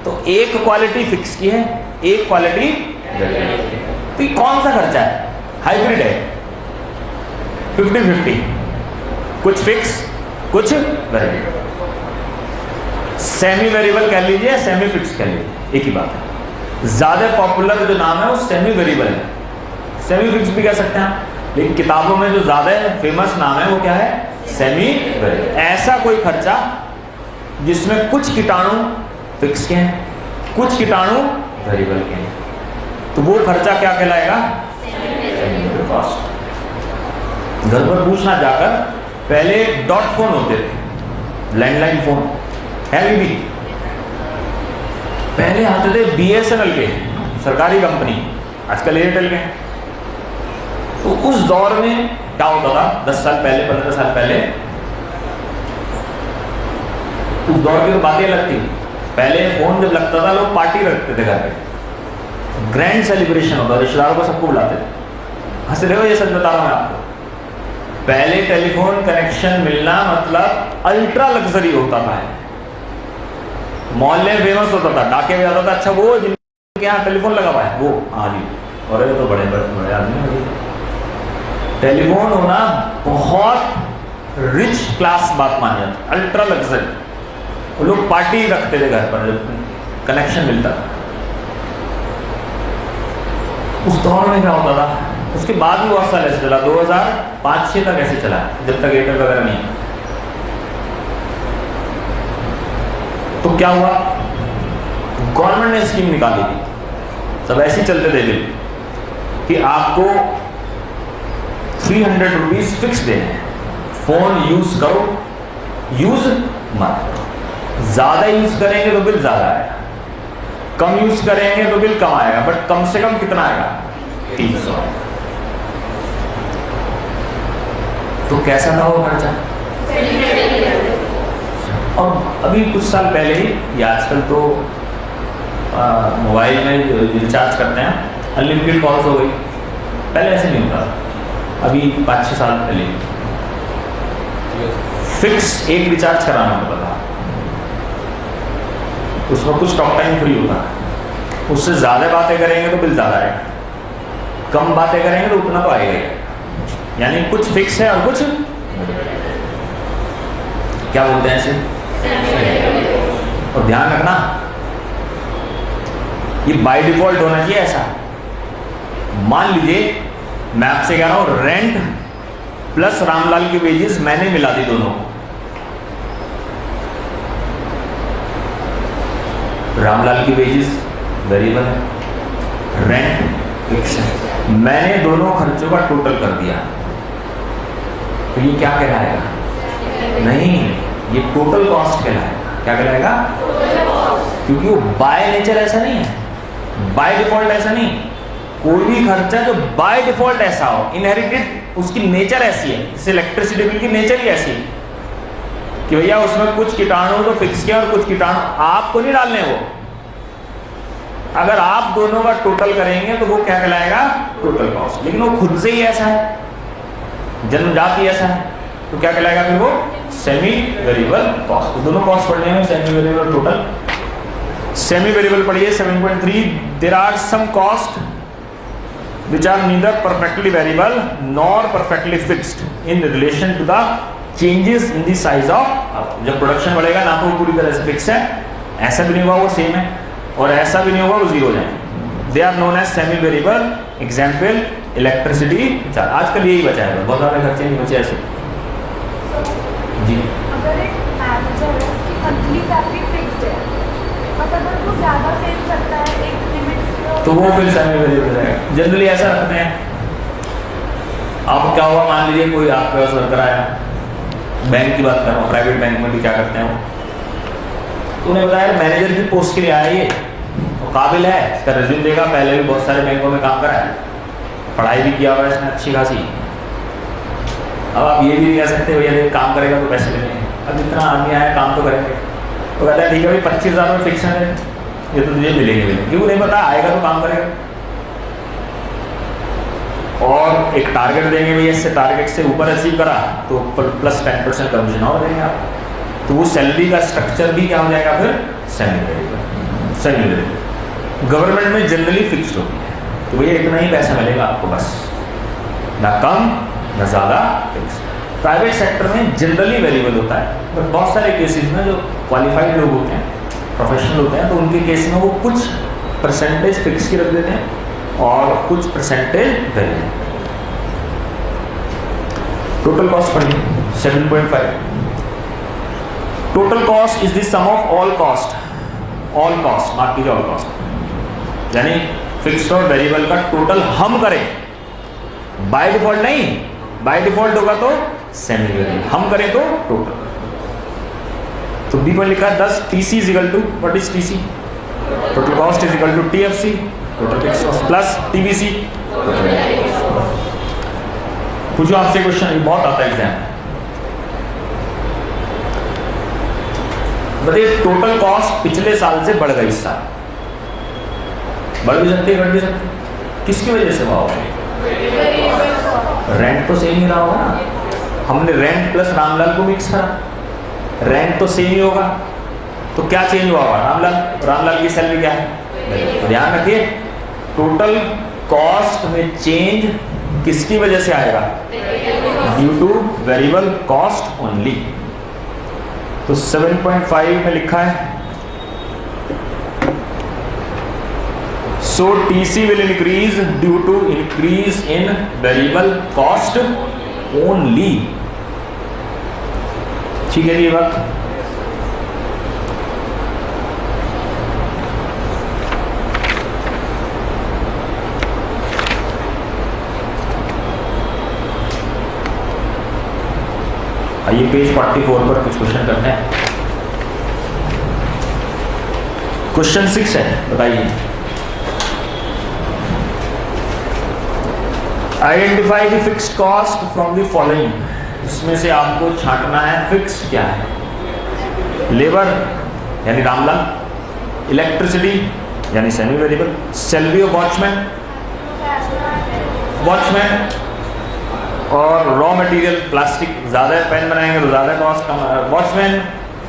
तो एक क्वालिटी फिक्स की है, एक क्वालिटी वेरिएबल। तो कौन सा खर्चा है? हाइब्रिड है, 50-50, कुछ फिक्स कुछ वेरिएबल। सेमी वेरिएबल कह लीजिए, सेमी फिक्स कह लीजिए, एक ही बात है। ज्यादा पॉपुलर जो नाम है वो सेमी वेरिएबल है, सेमी फिक्स भी कह सकते हैं, लेकिन किताबों में जो ज्यादा फेमस नाम है वो क्या है? Semi variable. ऐसा कोई खर्चा जिसमें कुछ कीटाणु फिक्स के हैं, कुछ कीटाणु वेरिएबल के हैं, तो वो खर्चा क्या कहलाएगा? Semi cost. घर पर पूछना जाकर, पहले डॉट फोन होते थे, लैंडलाइन फोन है भी, पहले आते थे BSNL के, सरकारी कंपनी, आजकल एयरटेल के। तो उस दौर में क्या होता था, 10 साल पहले 15 साल पहले, उस दौर की तो बातें अलग थी। पहले फोन जब लगता था लोग पार्टी रखते थे घर पे, ग्रैंड सेलिब्रेशन होता, रिश्तेदारों को सबको बुलाते थे। हंस रहे हो, ये सच बता रहा हूं मैं आपको। पहले टेलीफोन कनेक्शन मिलना मतलब अल्ट्रा लग्जरी होता था, मोहल्ले में फेमस होता था, डाके में जाता था, अच्छा वो जिनके यहाँ टेलीफोन लगा हुआ है वो, हाँ जी, और ये तो बड़े बड़े आदमी हैं। टेलीफोन होना बहुत रिच क्लास बात मानी जाती, अल्ट्रा लग्जरी। वो लोग पार्टी रखते थे घर पर जब कनेक्शन मिलता था। उस दौर में क्या होता था, उसके बाद भी बहुत साल ऐसे चला, 2005-06 तक ऐसे चला, जब तक एयरटेल वगैरह नहीं। तो क्या हुआ, गवर्नमेंट ने स्कीम निकाली थी, सब ऐसे ही चलते थे बिल, कि आपको 300 रुपीज फिक्स देने हैं, फोन यूज करो, यूज मत करो। ज्यादा यूज करेंगे तो बिल ज्यादा आएगा, कम यूज करेंगे तो बिल कम आएगा, बट कम से कम कितना आएगा, 300। तो कैसा था वो खर्चा? और अभी कुछ साल पहले ही, या आजकल तो मोबाइल में रिचार्ज करते हैं, अनलिमिटेड कॉल्स हो गई। पहले ऐसे नहीं होता, अभी 5-6 साल पहले फिक्स एक रिचार्ज कराना होता था, उसमें कुछ टॉक टाइम फ्री होता है, उससे ज़्यादा बातें करेंगे तो बिल ज़्यादा आएगा, कम बातें करेंगे तो उतना तो आएगा ही। यानी कुछ फिक्स है और कुछ क्या बोलते हैं ऐसे। और ध्यान रखना, ये बाय डिफॉल्ट होना चाहिए ऐसा। मान लीजिए मैं आपसे कह रहा हूं रेंट प्लस रामलाल की वेजेस मैंने मिला दी दोनों को। रामलाल की वेजेस वेरिएबल है, रेंट फिक्स है, मैंने दोनों खर्चों का टोटल कर दिया, तो ये क्या कहलाएगा? नहीं, ये टोटल कॉस्ट कहलाएगा। क्या कहलाएगा? क्योंकि वो बाय नेचर ऐसा नहीं है, बाय डिफॉल्ट ऐसा नहीं। कोई भी खर्चा जो बाय डिफॉल्ट ऐसा हो, इनहेरिटेड, उसकी नेचर ऐसी है, जैसे इलेक्ट्रिसिटी बिल की नेचर ही ऐसी है कि भैया उसमें कुछ कीटाणु तो फिक्स किया और कुछ कीटाणु आपको नहीं डालने। वो अगर आप दोनों का टोटल करेंगे तो वो क्या कहलाएगा? Total cost. लेकिन वो खुद से ही ऐसा है, जन्मजात ही ऐसा है, तो क्या कहलाएगा फिर वो? Semi variable cost. तो दोनों कॉस्ट पढ़ने हैं, सेमी वेरिएबल और टोटल। सेमी वेरिएबल पढ़िए 7.3। There are some cost which are neither perfectly variable nor perfectly fixed in relation to the changes in the size of। जब प्रोडक्शन बढ़ेगा ना तो वो पूरी तरह से फिक्स है, ऐसा भी नहीं होगा वो सेम है, और ऐसा भी नहीं होगा वो जीरो हो जाए। They are known as semi variable. Example electricity. आजकल यही बचा है, बहुत सारे खर्चे नहीं बचे ऐसे जी। अगर एक मैनेजर है उसकी मंथली सैलरी फिक्स्ड है, और अगर वो ज़्यादा सेव करता है एक लिमिट से, तो वो फिर सेमी वेरिएबल है। जनरली ऐसा रखते हैं। अब क्या हुआ, मान लीजिए कोई आपके पास वर्कर आया, बैंक की बात कर रहा हूँ, प्राइवेट बैंक में भी क्या करते हैं वो, तो उन्हें बताया मैनेजर की पोस्ट के लिए आया, ये तो काबिल है, इसका रिज्यूम देगा, पहले भी बहुत सारे बैंकों में काम करा है, पढ़ाई भी किया हुआ है इसने अच्छी खासी। अब आप ये भी नहीं कह सकते भैया काम करेगा तो पैसे लेंगे। अब जितना आदमी आया काम तो करेंगे, तो कहता है ठीक है भाई 25,000 में फिक्स है, ये तो तुझे मिलेंगे। क्यों नहीं पता, आएगा तो काम करेगा। और एक टारगेट देंगे भैया, इससे टारगेट से ऊपर अचीव करा तो प्लस 10% कमीशन और देंगे आप। तो वो सैलरी का स्ट्रक्चर भी क्या हो जाएगा फिर? Semi variable. Semi variable government में जनरली फिक्स्ड होती है, तो भैया इतना ही पैसा मिलेगा आपको बस, ना कम ना ज़्यादा, फिक्स। प्राइवेट सेक्टर में जनरली वेरिएबल होता है, बट बहुत सारे केसेस में जो क्वालिफाइड लोग होते हैं, प्रोफेशनल होते हैं, तो उनके केस में वो कुछ परसेंटेज फिक्स की रख देते हैं और कुछ परसेंटेज वेरिएबल। टोटल कॉस्ट पढ़िए 7.5। Total cost is the sum of all cost. All cost mark कीजिए, ऑल कॉस्ट यानी फिक्स्ड और वेरिएबल का टोटल हम करें, बाय डिफॉल्ट नहीं। बाय डिफॉल्ट होगा तो सेमी वेरिएबल, हम करें तो टोटल। तो बी पर लिखा है 10 TC is equal to, what is TC? Total cost is equal to TFC, total fixed cost, plus TBC। पूछो आपसे क्वेश्चन, बहुत आता है एग्जाम। बताइए टोटल कॉस्ट पिछले साल से बढ़ गई इस साल, बढ़ भी सकती है घट भी सकती है, किसकी वजह से हुआ? रेंट तो सेम ही रहा होगा ना, हमने रेंट प्लस रामलाल को मिक्स करा, रेंट तो सेम ही होगा, तो क्या चेंज हुआ होगा? रामलाल की सैलरी क्या है? तो ध्यान रखिए टोटल कॉस्ट में चेंज किसकी वजह से आएगा? Due two variable cost only. तो 7.5 में लिखा है so TC will increase due to increase in variable cost only। ठीक है जी ये बात। आइए पेज 44 पर कुछ क्वेश्चन करते हैं। क्वेश्चन 6 है, बताइए identify the fixed cost from the following. इसमें से आपको छांटना है फिक्स्ड क्या है। लेबर यानी रामलाल, इलेक्ट्रिसिटी यानी semi variable, salary of watchman और रॉ मटेरियल प्लास्टिक। ज़्यादा पेन बनाएंगे तो ज़्यादा कॉस्ट कम। वॉचमैन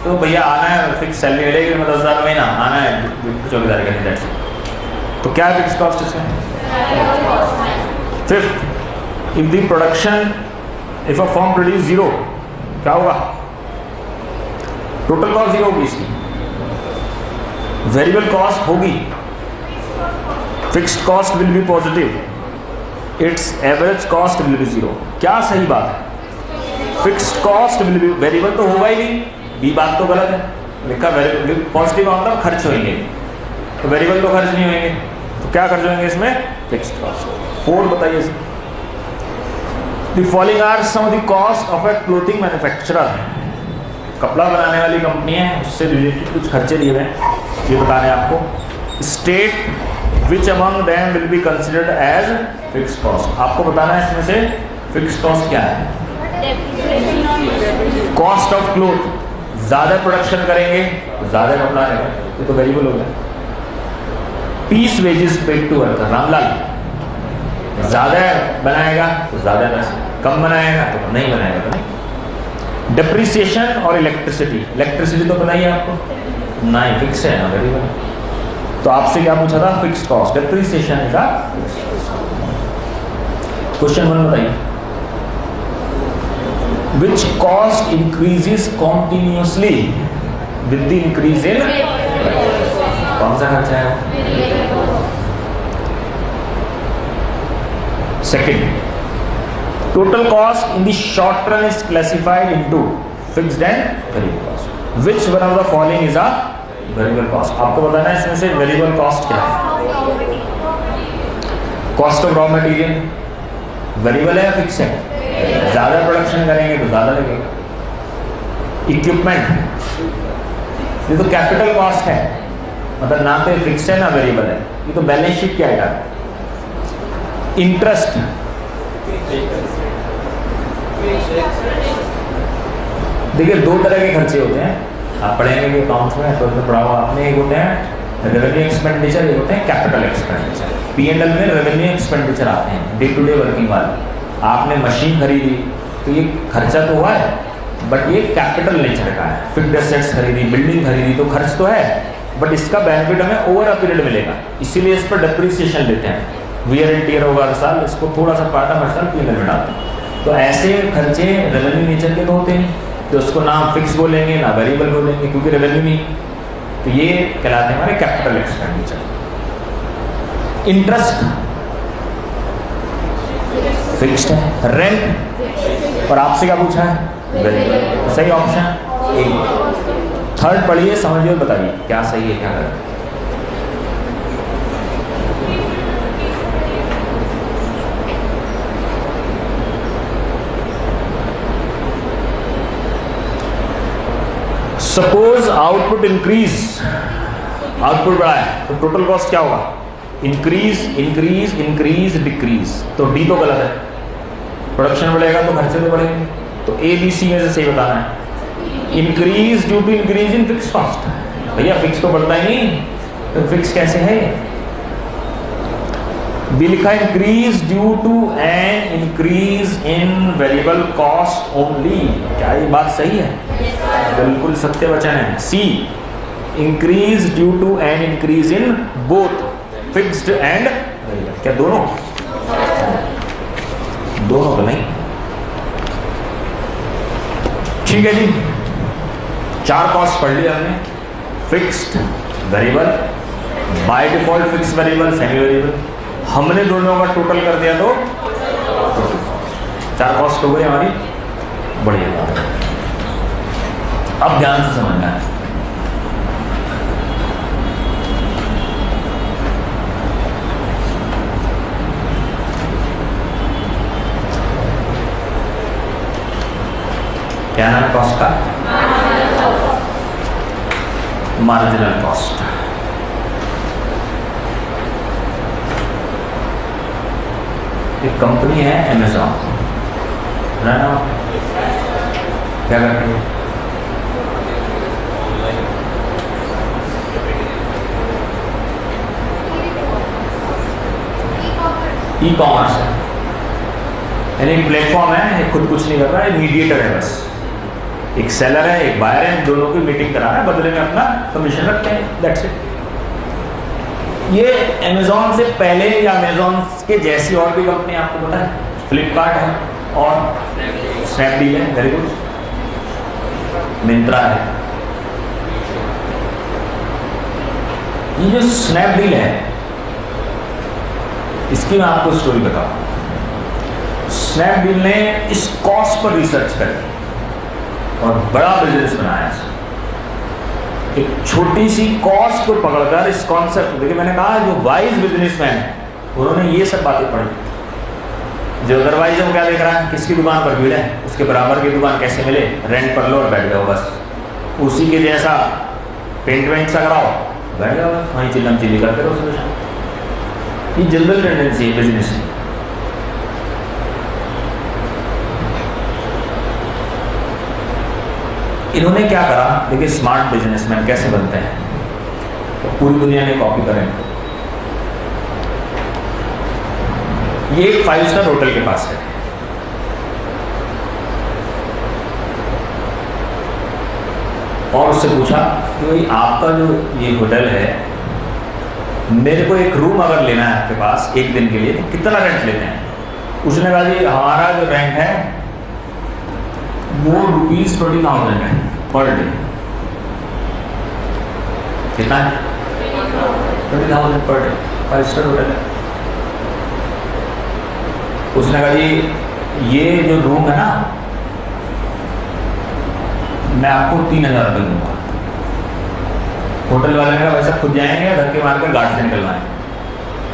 तो भैया आना है, फिक्स सैलरी मिलेगी, मतलब 10,000 महीना आना है चौकीदारी करने दैट्स। तो क्या है फिक्स कॉस्ट इसमें? Fifth, if the production if a firm produce zero, क्या होगा? टोटल कॉस्ट जीरो होगी इसकी, वेरिएबल कॉस्ट होगी, fixed cost will be positive, it's average cost will be zero. क्या सही बात है? Fixed cost will be, variable तो होगा ही नहीं, बी बात तो गलत है, लिखा वेरिएबल पॉजिटिव मतलब खर्च होंगे, तो वेरिएबल तो खर्च नहीं होंगे, तो क्या खर्च होंगे इसमें? Fixed cost. 4 बताइए the following are some of the cost of a clothing manufacturer. कपड़ा बनाने वाली कंपनी है, उससे रिलेटेड कुछ खर्चे दिए हुए हैं, ये बताने आपको। State which among them will be considered as fixed cost. आपको बताना है इसमें से फिक्स्ड कॉस्ट क्या है। कॉस्ट ऑफ क्लोथ, ज़्यादा प्रोडक्शन करेंगे तो ज़्यादा कपड़ा रहेगा, ये तो वेरिएबल हो गया। Piece wages paid to worker, Ramlal ज़्यादा बनाएगा तो ज़्यादा पैसे, कम बनाएगा तो नहीं बनाएगा तो नहीं। डिप्रिसिएशन और इलेक्ट्रिसिटी, इलेक्ट्रिसिटी तो पता ही है आपको, नहीं फिक्स है ना वेरिएबल। तो आपसे क्या पूछा था? Fixed cost, depreciation is a question 1 बताइए which cost increases continuously with the increase in, कौन सा खर्चा है? Second, total cost in the short run is classified into fixed and variable cost. Which one of the following is a variable cost. आपको बताना है इसमें से variable cost क्या है। Cost of raw material variable है या फिक्स है? ज़्यादा प्रोडक्शन करेंगे तो ज़्यादा लगेगा। इक्विपमेंट, ये तो कैपिटल कॉस्ट है, मतलब ना तो फिक्स है ना वेरिएबल है, ये तो बैलेंस शीट की आइटम है। इंटरेस्ट, देखिए 2 तरह के खर्चे होते हैं, आप पढ़ेंगे कि अकाउंट्स में तो पढ़ा हुआ आपने। एक होते हैं रेवेन्यू एक्सपेंडिचर, एक होते हैं कैपिटल एक्सपेंडिचर। P&L में रेवेन्यू एक्सपेंडिचर आते हैं, डे टू डे वर्किंग वाले। आपने मशीन खरीदी तो ये खर्चा तो हुआ है, बट ये कैपिटल नेचर का है। फिक्स्ड एसेट्स खरीदी, बिल्डिंग खरीदी तो खर्च तो है, बट इसका बेनिफिट हमें ओवर अ पीरियड मिलेगा, इसीलिए इस पर डिप्रिसिएशन लेते हैं। वियर एंड टियर होगा हर साल, इसको थोड़ा सा पार्ट हर साल P&L में डालते हैं। तो ऐसे खर्चे रेवेन्यू नेचर के तो होते नहीं, तो उसको ना फिक्स बोलेंगे ना वेरिएबल बोलेंगे, क्योंकि रेवेन्यू नहीं, तो ये कहलाते हैं हमारे कैपिटल एक्सपेंडिचर। इंटरेस्ट फिक्स्ड है, रेंट और आपसे क्या पूछा है? वेरिएबल। सही ऑप्शन ए। थर्ड पढ़िए, समझिए, बताइए क्या सही है क्या गलत। सपोज आउटपुट इंक्रीज, आउटपुट बढ़ा है तो टोटल कॉस्ट क्या होगा? इंक्रीज इंक्रीज इंक्रीज डिक्रीज, तो डी तो गलत है। प्रोडक्शन बढ़ेगा तो खर्चे तो बढ़ेंगे, तो ए बी सी में से सही बताना है। Increase due to increase in fix cost. भैया फिक्स तो बढ़ता ही नहीं, तो फिक्स कैसे है? बी लिखा increase due to an increase in variable cost only. क्या ये बात सही है? बिल्कुल सत्य वचन है। C increase due to an increase in both fixed and, क्या दोनों? दोनों तो नहीं। ठीक है जी, 4 कॉस्ट पढ़ लिया हमने, fixed, variable, by default fix variable, semi variable. हमने दोनों का टोटल कर दिया तो 4 कॉस्ट हो गई हमारी। बढ़िया बात है, अब ध्यान से समझना है। क्या नाम कॉस्ट का? Marginal cost. एक कंपनी है अमेज़न, है ना? क्या करती है? ई कॉमर्स है, यानी एक प्लेटफॉर्म है, ये खुद कुछ नहीं कर रहा है, मीडिएटर है बस। एक सेलर है, एक बायर है, दोनों की मीटिंग करा है, बदले में अपना कमीशन रखते हैं, दैट्स इट। ये अमेज़न से पहले या अमेज़न के जैसी और भी कंपनी आपको पता है, फ्लिपकार्ट है और स्नैपडील है, वेरी गुड, मिंत्रा है। ये जो स्नैपडील है, इसकी मैं आपको स्टोरी बताऊं। स्नैपडील ने इस कॉस्ट पर रिसर्च करी और बड़ा बिजनेस बनाया। एक छोटी सी कॉस्ट को पकड़कर इस कॉन्सेप्ट, देखिए मैंने कहा जो वाइज बिजनेसमैन है उन्होंने ये सब बातें पढ़ी। जो अदरवाइज वो क्या देख रहा है, किसकी दुकान पर भीड़ है, उसके बराबर की दुकान कैसे मिले, रेंट पर लो और बैठ जाओ बस, उसी के जैसा पेंट वेंट सा कराओ, बैठ जाओ बस, वहीं चिल्लम चिल्ली करते रहो सुबह। ये जनरल टेंडेंसी है बिजनेस में। इन्होंने क्या करा, देखिए स्मार्ट बिजनेसमैन कैसे बनते हैं, तो पूरी दुनिया ने कॉपी करें। ये एक 5 स्टार होटल के पास है, और उससे पूछा कि भाई आपका जो ये होटल है, मेरे को एक रूम अगर लेना है आपके पास एक दिन के लिए तो कितना रेंट लेते हैं? उसने कहा जी हमारा जो रेंट है वो ₹20,000 है पर डे। कितना है? 20,000 पर डे, 5 स्टार होटल है। उसने कहा जी ये जो रूम है ना, मैं आपको 3,000 रुपये दूंगा। होटल वाले ने कहा वैसा खुद जाएंगे या धक्के मारकर गार्ड से निकलना है?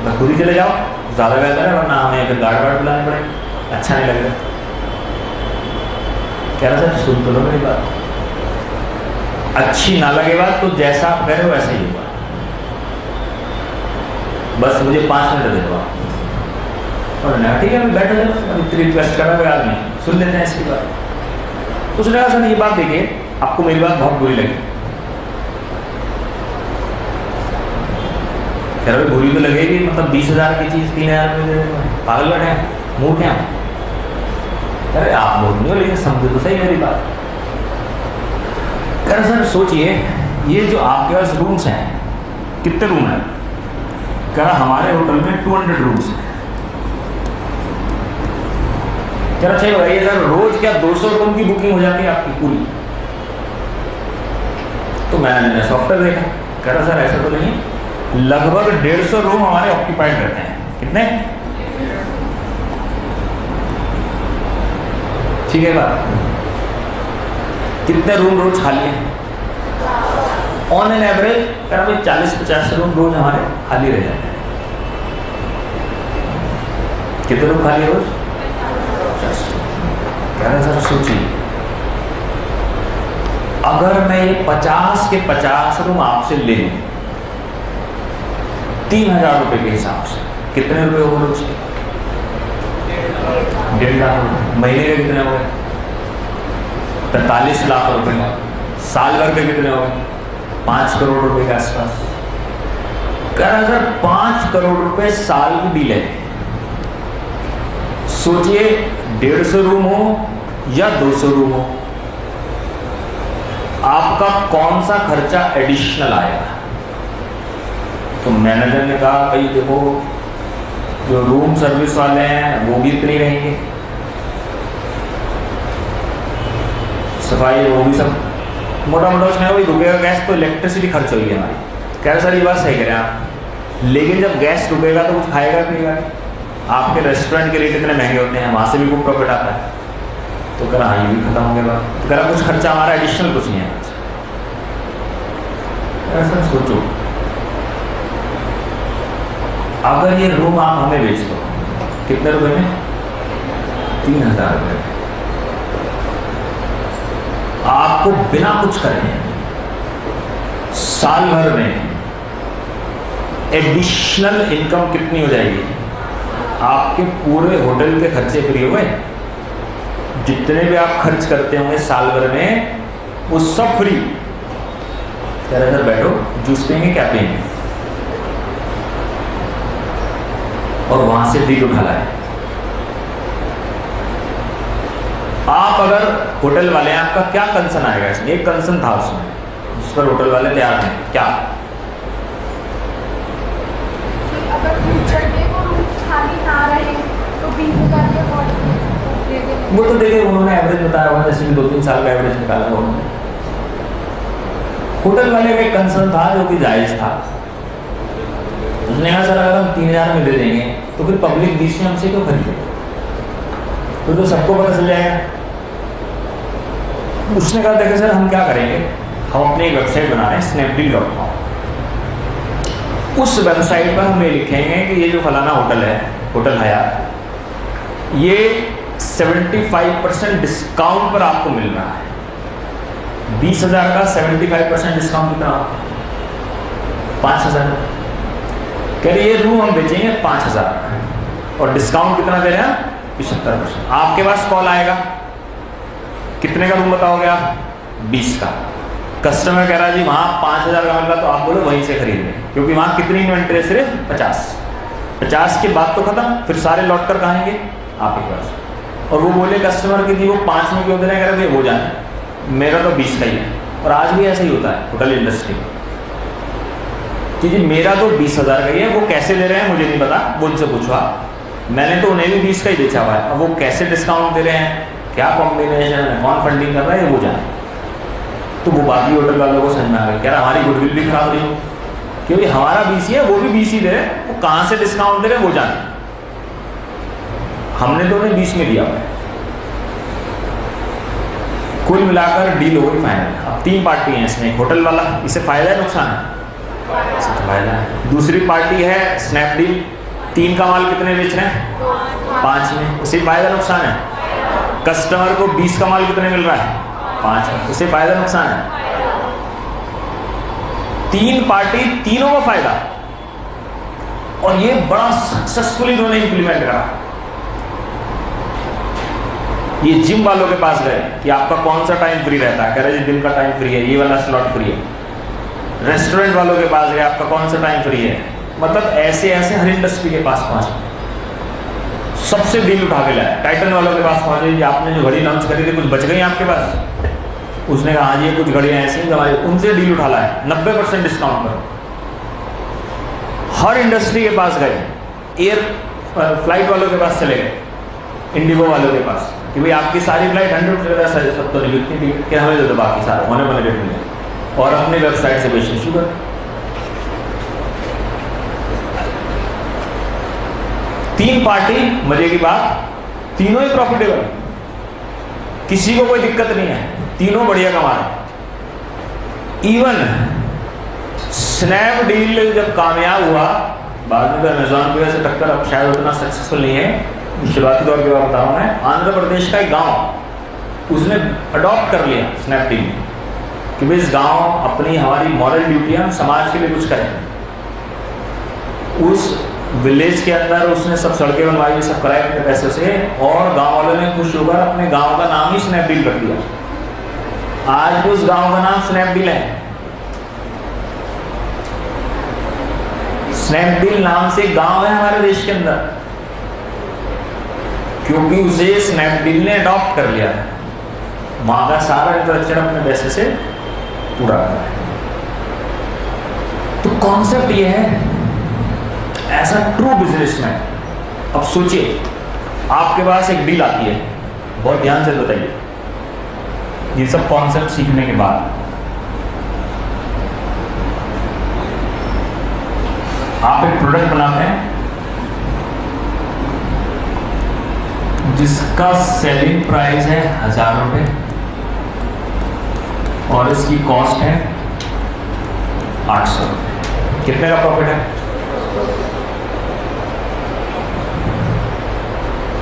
तो खुद ही चले जाओ, ज़्यादा बेहतर है, वरना हमें फिर गार्ड वार्ड बुलाने पड़ेंगे, अच्छा नहीं लगेगा। कह रहा सर सुन तो लो मेरी बात, अच्छी ना लगे बात तो जैसा आप कह रहे हो वैसा ही होगा, बस मुझे 5 मिनट दे दो आप। और ना ठीक है मैं बैठ जाऊँ, इतनी रिक्वेस्ट कर रहा है आदमी, सुन लेते हैं इसकी बात। उसने कहा सर ये बात देखिए, आपको मेरी बात बहुत बुरी लगी। कह रहा बुरी तो लगेगी, मतलब 20,000 की चीज़ 3,000 में दे देंगे, पागल बैठे हैं, मूर्ख हैं। अरे आप मूर्ख नहीं हो, लेकिन समझो तो सही मेरी बात। कह रहा सर सोचिए, ये जो आपके पास रूम्स हैं, कितने रूम हैं? कह रहा हमारे होटल में 200 रूम्स हैं। कह रहा अच्छा बताइए सर रोज क्या 200 रूम की बुकिंग हो जाती है आपकी पूरी? तो मैंने सॉफ्टवेयर देखा, कह रहा सर ऐसा तो नहीं, लगभग 150 रूम हमारे ऑक्यूपाइड रहते हैं। कितने? ठीक है बात, कितने रूम रोज खाली हैं? ऑन एन एवरेज कह रहा 40-50 रूम रोज हमारे खाली रह जाते हैं। कितने रूम खाली है रोज? कह रहे सर सोचिए, अगर मैं ये 50 के 50 रूम आपसे ले लूं 3,000 रुपए के हिसाब से, कितने रुपए हो गए उसके? 1.5 लाख। महीने के कितने हो गए? 45 लाख रुपए। साल भर के कितने हो गए? 5 करोड़ रुपए के आसपास। कह रहा सर 5 करोड़ रुपए साल की डील है। सोचिए 150 रूम हो या 200 रूम हो, आपका कौन सा खर्चा एडिशनल आएगा? तो मैनेजर ने कहा भाई देखो, जो रूम सर्विस वाले हैं वो भी इतने रहेंगे, सफाई वो भी सब मोटा मोटा। उसने वही रुकेगा गैस तो इलेक्ट्रिसिटी खर्च होगी हमारी। कह रहे सर ये बात सही करें आप, लेकिन जब गैस रुकेगा तो कुछ खाएगा पिएगा। आपके रेस्टोरेंट के रेट इतने महंगे होते हैं, वहाँ से भी खूब प्रॉफिट आता है। तो कह रहा हाँ ये भी खत्म हो गया। तो कह रहा कुछ खर्चा हमारा एडिशनल कुछ नहीं है। ऐसा सोचो, अगर ये रूम आप हमें बेच दो कितने रुपए में? 3000 रुपये। आपको बिना कुछ करे साल भर में एडिशनल इनकम कितनी हो जाएगी? आपके पूरे होटल के खर्चे फ्री हो गए। जितने भी आप खर्च करते होंगे साल भर में वो सब फ्री। कह रहे सर बैठो, जूस पियेंगे क्या पियेंगे? और वहां से डील उठा लाए। आप अगर होटल वाले हैं, आपका क्या कंसर्न आएगा इसमें? एक कंसर्न था उसमें जिस पर होटल वाले तैयार हैं, क्या? अगर फ्यूचर में वो रूम्स खाली ना रहे तो 20,000 के अकॉर्डिंग दे देंगे। वो तो देखिए उन्होंने एवरेज बताया हुआ, जैसे 2-3 साल का एवरेज निकाला उन्होंने। होटल वाले का एक कंसर्न था जो कि जायज था। उसने कहा सर अगर हम 3000 में दे देंगे तो फिर पब्लिक 20 में हमसे क्यों खरीदे? तो सबको पता चल जाएगा। उसने कहा देखिए सर हम क्या करेंगे, हम अपनी एक वेबसाइट बना रहे हैं snapdeal.com। उस वेबसाइट पर हम ये लिखेंगे कि ये जो फलाना होटल है, होटल हयात, ये 75% डिस्काउंट पर आपको मिल रहा है। 20,000 का 75% डिस्काउंट कितना? 5,000। कह रहे ये रूम हम बेचेंगे 5,000 और डिस्काउंट कितना दे रहे हैं? 75%। आपके पास कॉल आएगा, कितने का रूम बताओगे आप? 20 का। कस्टमर कह रहा है जी वहाँ 5,000 का मिल रहा, तो आप बोलो वहीं से खरीद लें, क्योंकि वहाँ कितनी इन्वेंट्री है? सिर्फ 50 के बाद तो खत्म, फिर सारे लौट कर कहेंगे आपके पास। और वो बोले कस्टमर की थी वो 5 में क्यों दे रहे हैं? वो जाने, मेरा तो 20 का ही है। और आज भी ऐसा ही होता है होटल इंडस्ट्री में कि जी मेरा तो 20,000 का ही है, वो कैसे ले रहे हैं मुझे नहीं पता, वो उनसे पूछा। मैंने तो उन्हें भी 20 का ही बेचा हुआ है, अब वो कैसे डिस्काउंट दे रहे हैं, क्या कॉम्बिनेशन है, कौन फंडिंग कर रहा है, वो जाने। तो वो बाकी होटल वालों को समझ में आ गया, कह रहा हमारी गुडविल भी खराब रही हो, क्योंकि हमारा 20 ही है, वो भी 20 ही दे रहे हैं, वो कहाँ से डिस्काउंट दे रहे हैं वो जाने, हमने तो उन्हें 20 में दिया हुआ है। कुल मिलाकर डील हो गई फाइनल। अब 3 पार्टी हैं इसमें, होटल वाला, इसे फायदा है नुकसान है? फायदा है। दूसरी पार्टी है स्नैपडील, 3 का माल कितने बेच रहे हैं? 5 में, उसे फायदा नुकसान है। कस्टमर को 20 का माल कितने मिल रहा है? 5 में, उसे फायदा नुकसान है। 3 पार्टी, तीनों को फायदा, और ये बड़ा सक्सेसफुली इन्होंने इंप्लीमेंट करा। ये जिम वालों के पास गए कि आपका कौन सा टाइम फ्री रहता है, कह रहे जी दिन का टाइम फ्री है, ये वाला स्लॉट फ्री है। रेस्टोरेंट वालों के पास गए, आपका कौन सा टाइम फ्री है। मतलब ऐसे ऐसे हर इंडस्ट्री के पास पहुंचे, सबसे डील उठा के लाए। टाइटन वालों के पास पहुंचे, जी आपने जो घड़ी लॉन्च करी थी कुछ बच गई आपके पास? उसने कहा हाँ जी कुछ घड़ियाँ ऐसी हैं हमारी, उनसे डील उठा लाए 90% डिस्काउंट पर। हर इंडस्ट्री के पास गए, एयर फ्लाइट वालों के पास चले गए, इंडिगो वालों के पास, कि भाई आपकी सारी फ्लाइट 100% सब तो नहीं बिकती थी, क्या हमें दे दो बाकी सारे होने वाले रेट मिले, और अपनी वेबसाइट से बेचना शुरू कर। 3 पार्टी, मजे की बात, तीनों ही प्रॉफिटेबल, किसी को कोई दिक्कत नहीं है, तीनों बढ़िया कमा रहे। इवन स्नैपडील जब कामयाब हुआ, बाद में तो अमेजॉन की वजह से टक्कर अब शायद उतना सक्सेसफुल नहीं है, शुरुआती तौर पे बता रहा हूँ मैं। आंध्र प्रदेश का एक गांव उसने अडॉप्ट कर लिया स्नैपडील कि भाई इस गांव अपनी हमारी मॉरल ड्यूटी है, हम समाज के लिए कुछ करें। उस विलेज के अंदर उसने सब सड़कें बनवाई, सब कराए अपने पैसे से, और गांव वालों ने खुश होकर अपने गांव का नाम ही स्नैपडील रख दिया। आज उस गांव का नाम स्नैपडील है। स्नैपडील नाम से गांव है हमारे देश के अंदर, क्योंकि उसे स्नैपडील ने अडॉप्ट कर लिया है। वहां का सारा इंफ्रास्ट्रक्चर अपने पैसे से पूरा कर रहा है। तो कॉन्सेप्ट ये है, ऐसा ट्रू बिजनेसमैन। अब सोचिए, आपके पास एक डील आती है, बहुत ध्यान से बताइए ये सब कॉन्सेप्ट सीखने के बाद। आप एक प्रोडक्ट बनाते हैं जिसका सेलिंग प्राइस है 1000 रुपये और इसकी कॉस्ट है 800 रुपये। कितने का प्रॉफिट है?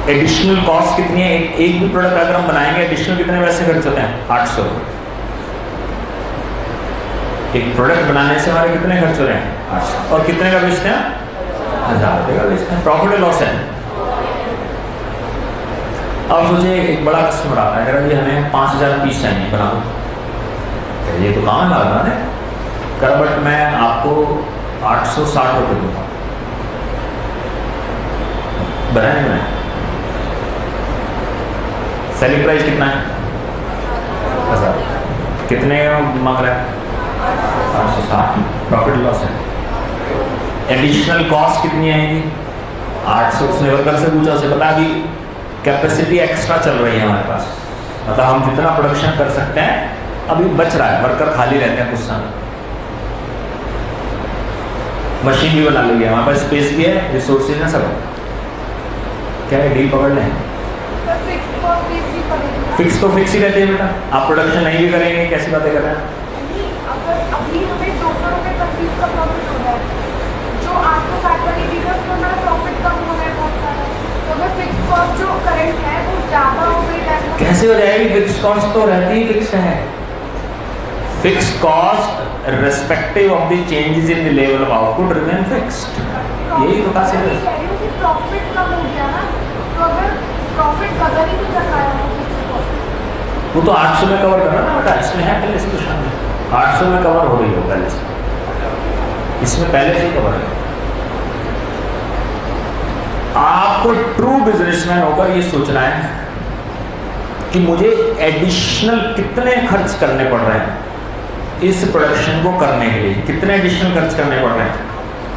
एडिशनल कॉस्ट कितनी है? एक भी प्रोडक्ट अगर हम बनाएंगे एडिशनल कितने पैसे खर्च होते हैं? 800 रुपये। एक प्रोडक्ट बनाने से हमारे कितने खर्च हो रहे हैं? 800। और कितने का बेचते हैं? 1000 रुपये का बेचते हैं। प्रॉफिट और लॉस है। अब सोचिए, एक बड़ा कस्टमर आता है, अगर ये हमें 5000 पीस चाहिए, बना दो। ये तो काम है लगाना है कर, बट मैं आपको 860 रुपये दूंगा। बनाए मैं सेलिंग प्राइस कितना है? 1000। कितने मांग रहा है? 860। प्रॉफिट लॉस है। एडिशनल कॉस्ट कितनी आएगी? 800। उसने वर्कर से पूछा, उसे पता कि कैपेसिटी एक्स्ट्रा चल रही है हमारे पास, मतलब हम जितना प्रोडक्शन कर सकते हैं अभी बच रहा है, वर्कर खाली रहते हैं कुछ समय। मशीन भी बना ली है, हमारे पास स्पेस भी है, रिसोर्सेज है, सब क्या है, डील पकड़ लें। फिक्स तो फिक्स ही रहते हैं बेटा, आप प्रोडक्शन नहीं भी करेंगे, कैसी बातें कर रहे हैं? अभी हमें 200 रुपये पर पीस का प्रॉफिट हो रहा है, जो 860 वाली बिजनेस में हमारा प्रॉफिट कम हो रहा है बहुत सारा, तो हमें फिक्स कॉस्ट जो करंट है वो ज़्यादा हो गई। कैसे हो जाएगी? फिक्स कॉस्ट तो रहती ही फिक्स है। Fix cost respective of the changes in the level of output remain fixed. यही तो खासियत है। प्रॉफिट कम हो गया ना, तो अगर प्रॉफिट कवर ही नहीं कर पाया वो तो 800 में कवर कर रहा ना बेटा, इसमें है पहले से, तो शामिल 800 में कवर हो रही हो पहले से, इसमें पहले से ही कवर है। आपको ट्रू बिजनेसमैन होकर ये सोचना है कि मुझे एडिशनल कितने खर्च करने पड़ रहे हैं इस प्रोडक्शन को करने के लिए। कितने एडिशनल खर्च करने पड़ रहे हैं?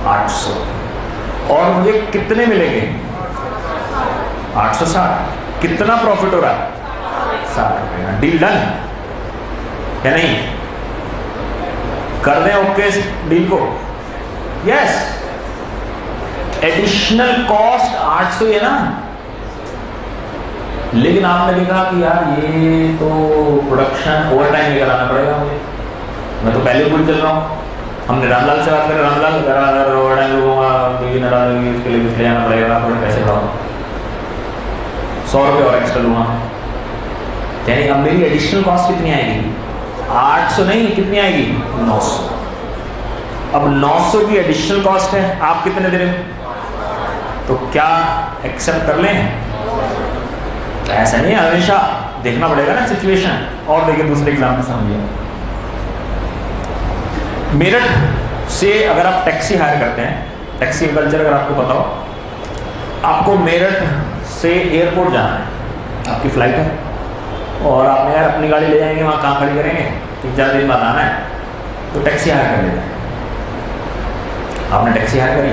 800। और मुझे कितने मिलेंगे? 860। कितना प्रॉफिट हो रहा है? 60 रुपये। डील डन या नहीं? कर दें ओके इस डील को? यस। एडिशनल कॉस्ट 800 है ना, लेकिन आपने देखा कि यार ये तो प्रोडक्शन ओवर टाइम लेकर आना पड़ेगा मुझे, मैं तो पहले भूल चल रहा हूँ। हमने रामलाल से बात करें, रामलाल अगर ओवर टाइम लूँगा, बीवी नाराज होगी, उसके लिए कुछ ले जाना पड़ेगा, थोड़े पैसे बढ़ाऊँ, 100 रुपये और एक्स्ट्रा लूँगा। यानी अब मेरी एडिशनल कॉस्ट कितनी आएगी? 800 नहीं, कितनी आएगी? 900। अब 900 की एडिशनल कॉस्ट है, आप कितने दे रहे हो? तो क्या एक्सेप्ट कर लें? ऐसा नहीं है, हमेशा देखना पड़ेगा ना सिचुएशन। और देखिए दूसरे एग्जाम्पल समझिए। मेरठ से अगर आप टैक्सी हायर करते हैं, टैक्सी कल्चर अगर आपको पता हो, आपको मेरठ से एयरपोर्ट जाना है, आपकी फ्लाइट है, और आपने यार अपनी गाड़ी ले जाएंगे, वहाँ कहाँ खड़ी करेंगे, 3-4 दिन बाद आना है, तो टैक्सी हायर कर लेते हैं। आपने टैक्सी हायर करी,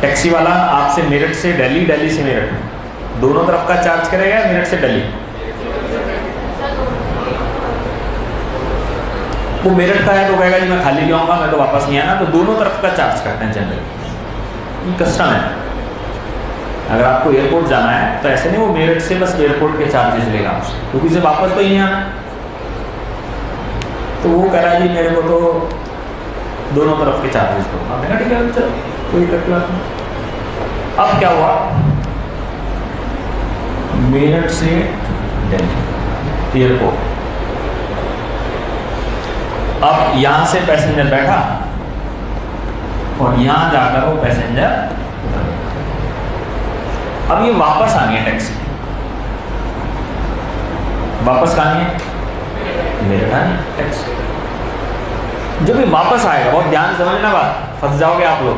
टैक्सी वाला आपसे मेरठ से दिल्ली, दिल्ली से मेरठ, दोनों तरफ का चार्ज करेगा, मेरठ से दिल्ली। वो मेरठ का है तो कहेगा जी मैं खाली जाऊंगा, मैं तो वापस नहीं आना, तो दोनों तरफ का चार्ज करते हैं जनरली। कस्टम है। अगर आपको एयरपोर्ट जाना है तो ऐसे नहीं वो मेरठ से बस एयरपोर्ट के चार्जेस लेगा आपसे, क्योंकि उसे वापस तो ही नहीं आना। तो वो कह रहा है जी मेरे को तो दोनों तरफ के चार्जेस दो। आपने कहा ठीक है चलो कोई दिक्कत की बात नहीं। अब क्या हुआ, मेरठ से दिल्ली एयरपोर्ट, अब यहां से पैसेंजर बैठा और यहां जाकर वो पैसेंजर, अब ये वापस आनी है टैक्सी, वापस कहानी है मेरठ है टैक्स। जब ये वापस आएगा, बहुत ध्यान से समझना बात, फंस जाओगे आप लोग।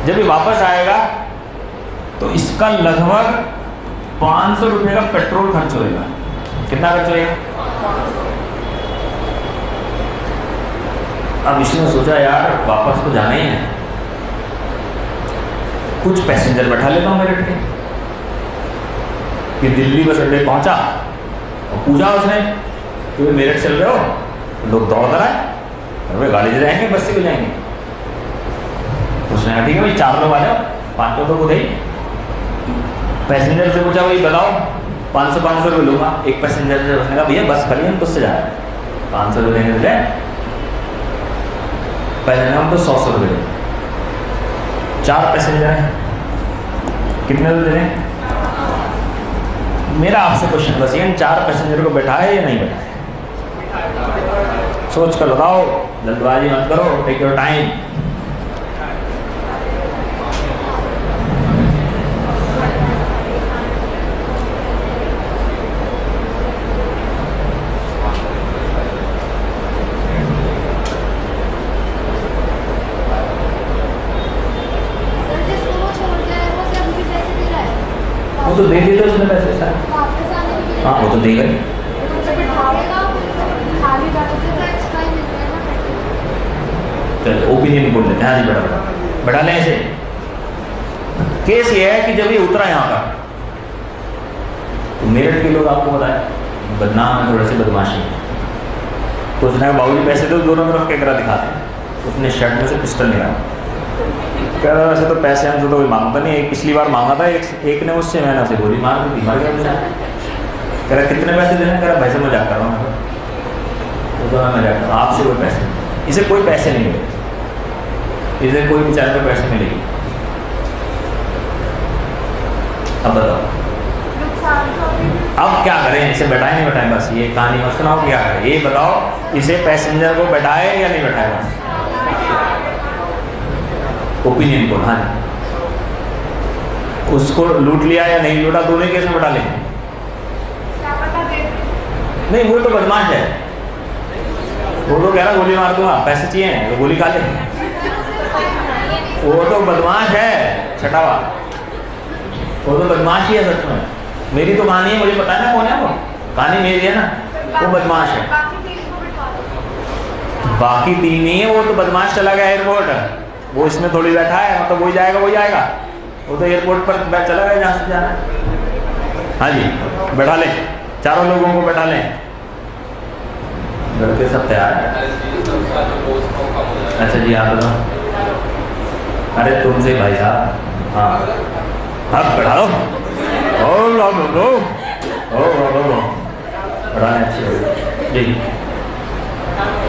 जब ये वापस आएगा तो इसका लगभग 500 रुपये का पेट्रोल खर्च होएगा। कितना खर्च होएगा? अब इसने सोचा यार वापस तो जाना ही है, कुछ पैसेंजर बैठा लेता हूँ मेरठ के। कि दिल्ली बस अड्डे पहुंचा और पूछा उसने कि मेरठ चल रहे हो? लोग दौड़ कर आए, अरे गाड़ी से जाएंगे बस से क्यों जाएंगे? उसने कहा ठीक है भाई 4 लोग आ जाओ, 5 लोग तो ही। पैसेंजर से पूछा भाई बताओ 500 रुपये लूँगा एक पैसेंजर से। उसने कहा भैया बस खड़ी हम तुझसे जा रहे हैं, 500 रुपये देने तुझे, पैसेंजर हम तो 100 रुपये दें। 4 पैसेंजर हैं, कितने रुपये दें? मेरा आपसे क्वेश्चन बस ये, 4 पैसेंजर को बैठाए या नहीं बैठाए? सोच कर बताओ, जल्दबाजी मत करो, टेक योर टाइम। वो तो दे दिए थे उसने पैसे सर। हाँ वो तो देगा ही। चलो ओपिनियन बोल लेते हैं। हाँ जी बैठा लें ऐसे। केस ये है कि जब ये उतरा यहाँ का तो मेरठ के लोग आपको बताए बदनाम है, थोड़े से बदमाशी है। तो उसने कहा बाबूजी पैसे दो, दोनों तरफ कैमरा दिखाते। उसने शर्ट में से पिस्टल निकाला, कह रहा वैसे तो पैसे हमसे तो कोई मांगता नहीं, एक पिछली बार मांगा था एक ने मुझसे, मैंने उसे गोली मार दी, मर गया मुझे। कह रहा कितने पैसे देने? कह रहा भाई से मजाक कर रहा हूँ। तो मैं मजाक कर रहा हूँ, आपसे कोई पैसे नहीं, इसे कोई पैसे नहीं मिले, इसे कोई बेचारे को पैसे मिलेगी। अब बताओ अब क्या करें? इसे बैठाए नहीं बैठाए? बस ये कहानी मत सुनाओ, क्या करें ये बताओ। इसे पैसेंजर को बैठाए या नहीं बैठाए? बस ओपिनियन बोल। हाँ उसको लूट लिया या नहीं लूटा, दोनों केस में बैठा लें? नहीं वो तो बदमाश है, वो तो कह रहा गोली मार दूंगा, पैसे चाहिए तो गोली खा ले। वो तो बदमाश है छटावा, वो तो बदमाश ही है सच में। मेरी तो कहानी है, मुझे पता है ना कौन है वो, कहानी मेरी है ना। वो बदमाश है, बाकी 3 नहीं है। वो तो बदमाश चला गया एयरपोर्ट, वो इसमें थोड़ी बैठा है, मतलब वही जाएगा वही आएगा। वो तो एयरपोर्ट पर चला गया जहाँ से जाना है। हाँ जी बैठा लें, चारों लोगों को बैठा लें। लड़के सब तैयार है? अच्छा जी आप बताओ। अरे तुमसे भाई साहब। हाँ अब बैठा लो। बैठा लें अच्छी जी।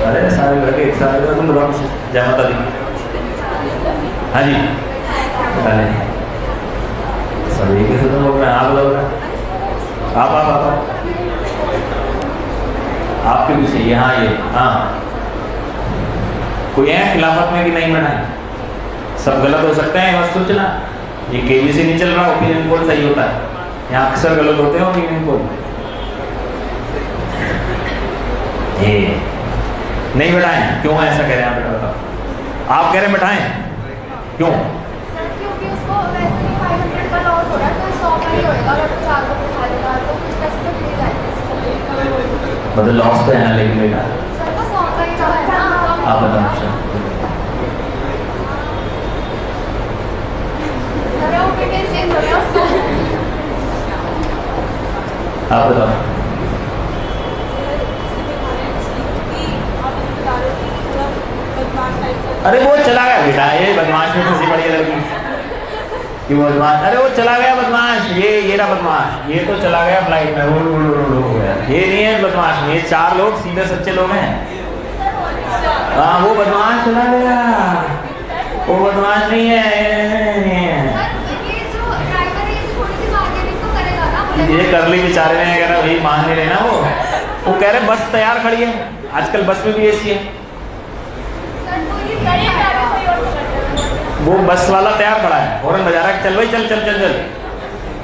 अरे सारे लड़के एक साथ तुम बताओ, जय माता दी। हाँ जी बैठा लें सभी के साथ बोल रहे हैं। आप बताओ, आप आपके पीछे ये। हाँ ये हाँ कोई है खिलाफत में कि नहीं बनाए? सब गलत हो सकते हैं, बस सोचना। ये केबीसी नहीं चल रहा, ओपिनियन पोल सही होता है। यहाँ अक्सर गलत होते हैं ओपिनियन पोल। ये नहीं बैठाएं, क्यों ऐसा कह रहे हैं आप? बेटा बताओ, आप कह रहे हैं बैठाएं क्यों? क्योंकि उसको वैसे भी 500 का लॉस हो रहा है, तो 100 का ही होएगा अगर 4 लोग उठा लेगा तो कुछ पैसे तो मिल जाएंगे। मतलब लॉस तो है ना, लेकिन बेटा सर तो 100 का ही तो है ना। आप बताओ। सर वो पेटेंट चेंज हो गया उसका। आप बताओ। अरे वो चला गया बेटा, ये बदमाश में फंसी पड़ी है लड़की कि बदमाश। अरे वो चला गया बदमाश, ये रहा बदमाश, ये तो चला गया फ्लाइट में, हो गया। ये नहीं है बदमाश, ये 4 लोग सीधे सच्चे लोग हैं। हाँ वो बदमाश चला गया, वो बदमाश नहीं है। ये कर ली बेचारे ने, कह रहा भाई मान नहीं रहे ना। वो कह रहे बस तैयार खड़ी है, आजकल बस में भी एसी है। वो बस वाला तैयार खड़ा है, हॉर्न बजा रहा है, चल भाई चल चल चल चल,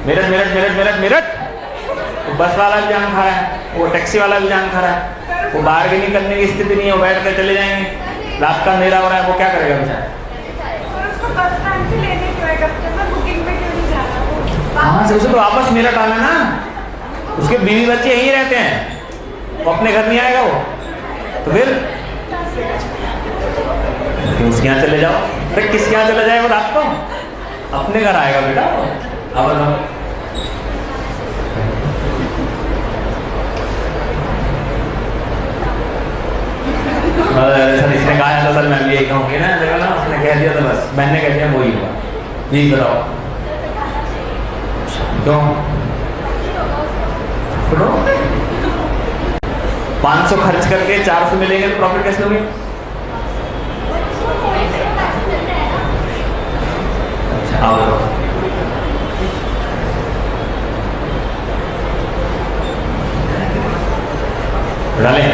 मेरठ मेरठ मेरठ मेरठ मेरठ। वो बस वाला भी जान खा रहा है, वो टैक्सी वाला भी जान खा रहा है, वो बार्गेनिंग करने की स्थिति नहीं है, वो बैठ कर चले जाएंगे, रात का अंधेरा हो रहा है, वो क्या करेगा बेचारा? सर उसको बस स्टैंड से लेने क्यों है कस्टमर, बुकिंग पे क्यों नहीं जाना वो? हाँ, से उसे तो वापस मेरठ आना ना, उसके बीवी बच्चे यहीं रहते हैं, वो अपने घर नहीं आएगा वो, तो फिर उसके यहाँ चले जाओ। फिर किसके यहाँ चले जाए वो रात को? अपने घर आएगा बेटा। अब सर इसने कहा था सर मैं भी यही कहूँगी ना, देखा ना उसने कह दिया था, बस मैंने कह दिया वही हुआ। जी बताओ क्यों? 500 खर्च करके 400 मिलेंगे तो प्रॉफिट कैसे होगी? अच्छा आओ डालें।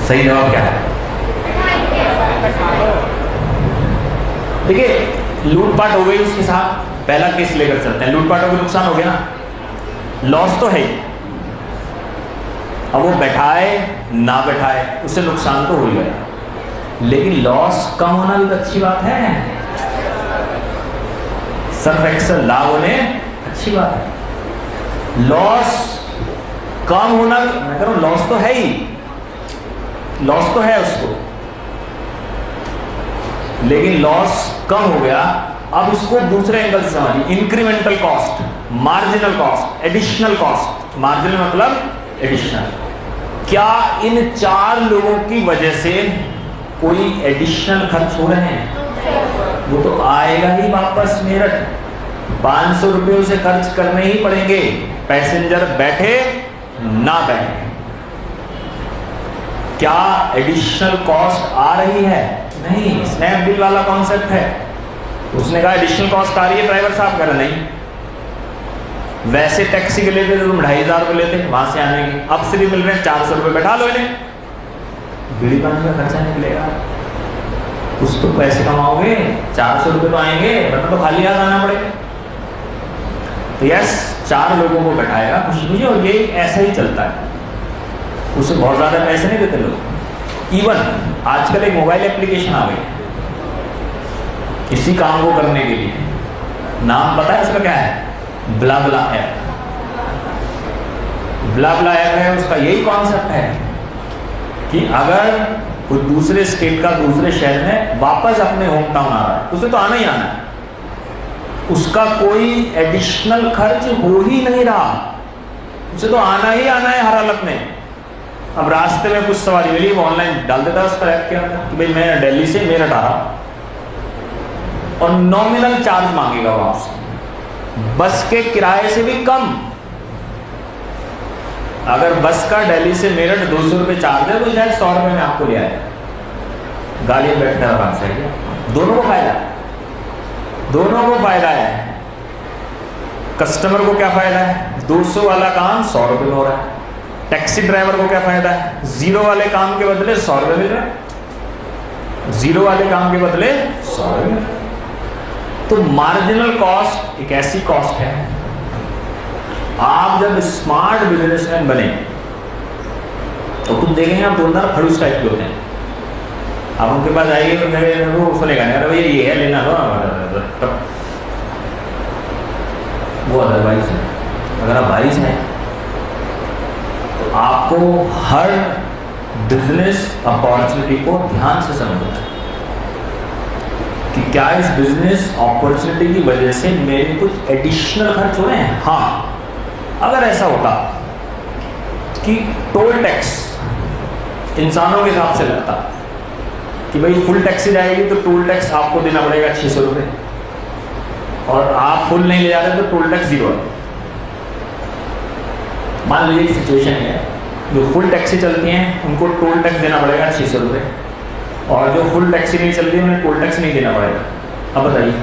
सही जवाब क्या है? देखिए लूटपाट हो गई उसके साथ, पहला केस लेकर चलते हैं। लूटपाट हो गई, नुकसान हो गया ना, लॉस तो है ही। अब वो बैठाए ना बैठाए उससे नुकसान तो हो ही गया, लेकिन लॉस कम होना भी तो अच्छी बात है। सर्फ एक्सेल लाभ होने अच्छी बात है। लॉस कम होना, मैं कह रहा हूं लॉस तो है ही, लॉस तो है उसको, लेकिन लॉस कम हो गया। अब इसको दूसरे एंगल से समझिए, incremental cost, marginal cost, additional cost. Marginal मतलब एडिशनल। क्या इन 4 लोगों की वजह से कोई एडिशनल खर्च हो रहे हैं? वो तो आएगा ही वापस मेरठ, 500 रुपये उसे खर्च करने ही पड़ेंगे, पैसेंजर बैठे ना बैठे। क्या एडिशनल कॉस्ट आ रही है? नहीं। स्नैपडील वाला कॉन्सेप्ट है, उसने कहा एडिशनल कॉस्ट आ रही है, ड्राइवर साहब कह रहे नहीं। वैसे टैक्सी के लेते तो तुम 2500 रुपये लेते वहां से आने की, अब से भी मिल रहे हैं 400 रुपये, बैठा लो इन्हें, बीड़ी पानी का खर्चा निकलेगा, कुछ तो पैसे कमाओगे, 400 रुपये तो आएंगे, मतलब तो खाली हाथ आना पड़ेगा। तो यस 4 लोगों को बैठाएगा खुशी मुझे, और ये ऐसा ही चलता है, उसे बहुत ज़्यादा पैसे नहीं देते लोग। इवन आजकल एक मोबाइल एप्लीकेशन आ गई इसी काम को करने के लिए, नाम पता है उसका क्या है? ब्लाब्ला ऐप। ब्लाब्ला ऐप है, उसका यही कॉन्सेप्ट है कि अगर कोई दूसरे स्टेट का दूसरे शहर में वापस अपने होम टाउन आ रहा है, उसे तो आना ही आना है, उसका कोई एडिशनल खर्च हो ही नहीं रहा, उसे तो आना ही आना है हर हालत में। अब रास्ते में कुछ सवारी मिली, वो ऑनलाइन डाल देता है उस पर ऐप के अंदर कि भाई मैं दिल्ली से मेरठ आ रहा, और नॉमिनल चार्ज मांगेगा वो आपसे, बस के किराए से भी कम। अगर बस का दिल्ली से मेरठ 200 रुपये चार्ज है तो शायद 100 रुपये में आपको ले आएगा, गाड़ी में बैठकर आराम से। दोनों को फायदा, दोनों को फायदा है। कस्टमर को क्या फायदा है? 200 वाला काम 100 रुपये में हो रहा है। टैक्सी ड्राइवर को क्या फायदा है? 0 वाले काम के बदले 100 रुपये मिल रहे हैं, 0 वाले काम के बदले 100 रुपये। तो मार्जिनल कॉस्ट एक ऐसी कॉस्ट है, आप जब स्मार्ट बिजनेसमैन बने तो तुम देखेंगे आप दुकानदार खड़ूस टाइप के होते हैं। आप उनके पास आइए तो वो सुनेगा नहीं, अरे भैया ये है लेना लो, वो अदरवाइज है। अगर आप वाइज हैं तो आपको हर बिजनेस अपॉर्चुनिटी को ध्यान से समझना है कि क्या इस बिजनेस अपॉर्चुनिटी की वजह से मेरे कुछ एडिशनल खर्च हो रहे हैं। हाँ, अगर ऐसा होता कि टोल टैक्स इंसानों के हिसाब से लगता कि भाई फुल टैक्सी जाएगी तो टोल टैक्स आपको देना पड़ेगा 600 रुपये, और आप फुल नहीं ले जा रहे तो टोल टैक्स 0 है। मान लीजिए सिचुएशन है, जो फुल टैक्सी चलती हैं उनको टोल टैक्स देना पड़ेगा 600 रुपये, और जो फुल टैक्सी नहीं चल रही उन्हें टोल टैक्स नहीं देना पड़ेगा। अब बताइए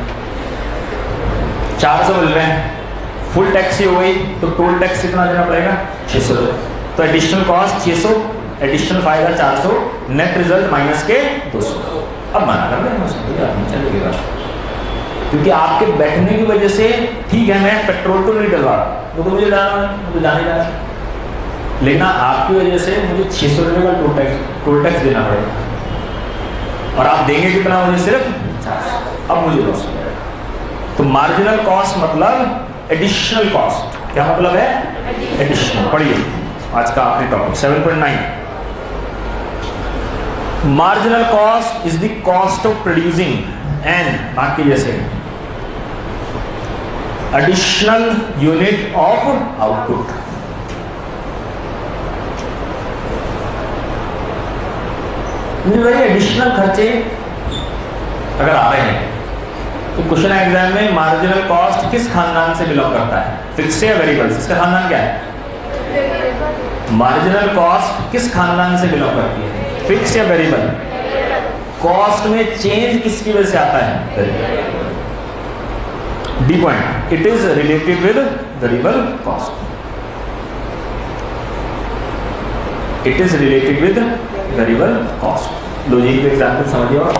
400 मिल रहे हैं, फुल टैक्सी हो गई तो टोल टैक्स कितना देना पड़ेगा? 600 रुपये। तो एडिशनल कॉस्ट 600, एडिशनल फायदा 400, नेट रिजल्ट माइनस के 200। अब मना कर दें चलेगा। क्योंकि आपके बैठने की वजह से ठीक है, मैं पेट्रोल तो नहीं डलवा रहा, वो तो मुझे जाना है, मुझे जाने जाना, लेकिन आपकी वजह से मुझे 600 रुपये का टोल टैक्स देना पड़ेगा, और आप देंगे कितना? मुझे सिर्फ 400। अब मुझे लॉस हो जाएगा। तो मार्जिनल कॉस्ट मतलब एडिशनल कॉस्ट। क्या मतलब है? एडिशनल। पढ़िए आज का आखिरी topic 7.9। Marginal cost is the cost of producing and, mark कीजिए से, एडिशनल यूनिट ऑफ आउटपुट। भाई एडिशनल खर्चे अगर आ रहे हैं तो क्वेश्चन एग्जाम में मार्जिनल कॉस्ट किस खानदान से बिलोंग करता है? फिक्स या वेरिएबल? इसका खानदान क्या है? मार्जिनल कॉस्ट किस खानदान से बिलोंग करती है? फिक्स या वेरिएबल? कॉस्ट में चेंज किसकी वजह से आता है? D point, it is related with variable cost. It is related with variable cost. लो जी एग्जाम्पल समझिए। और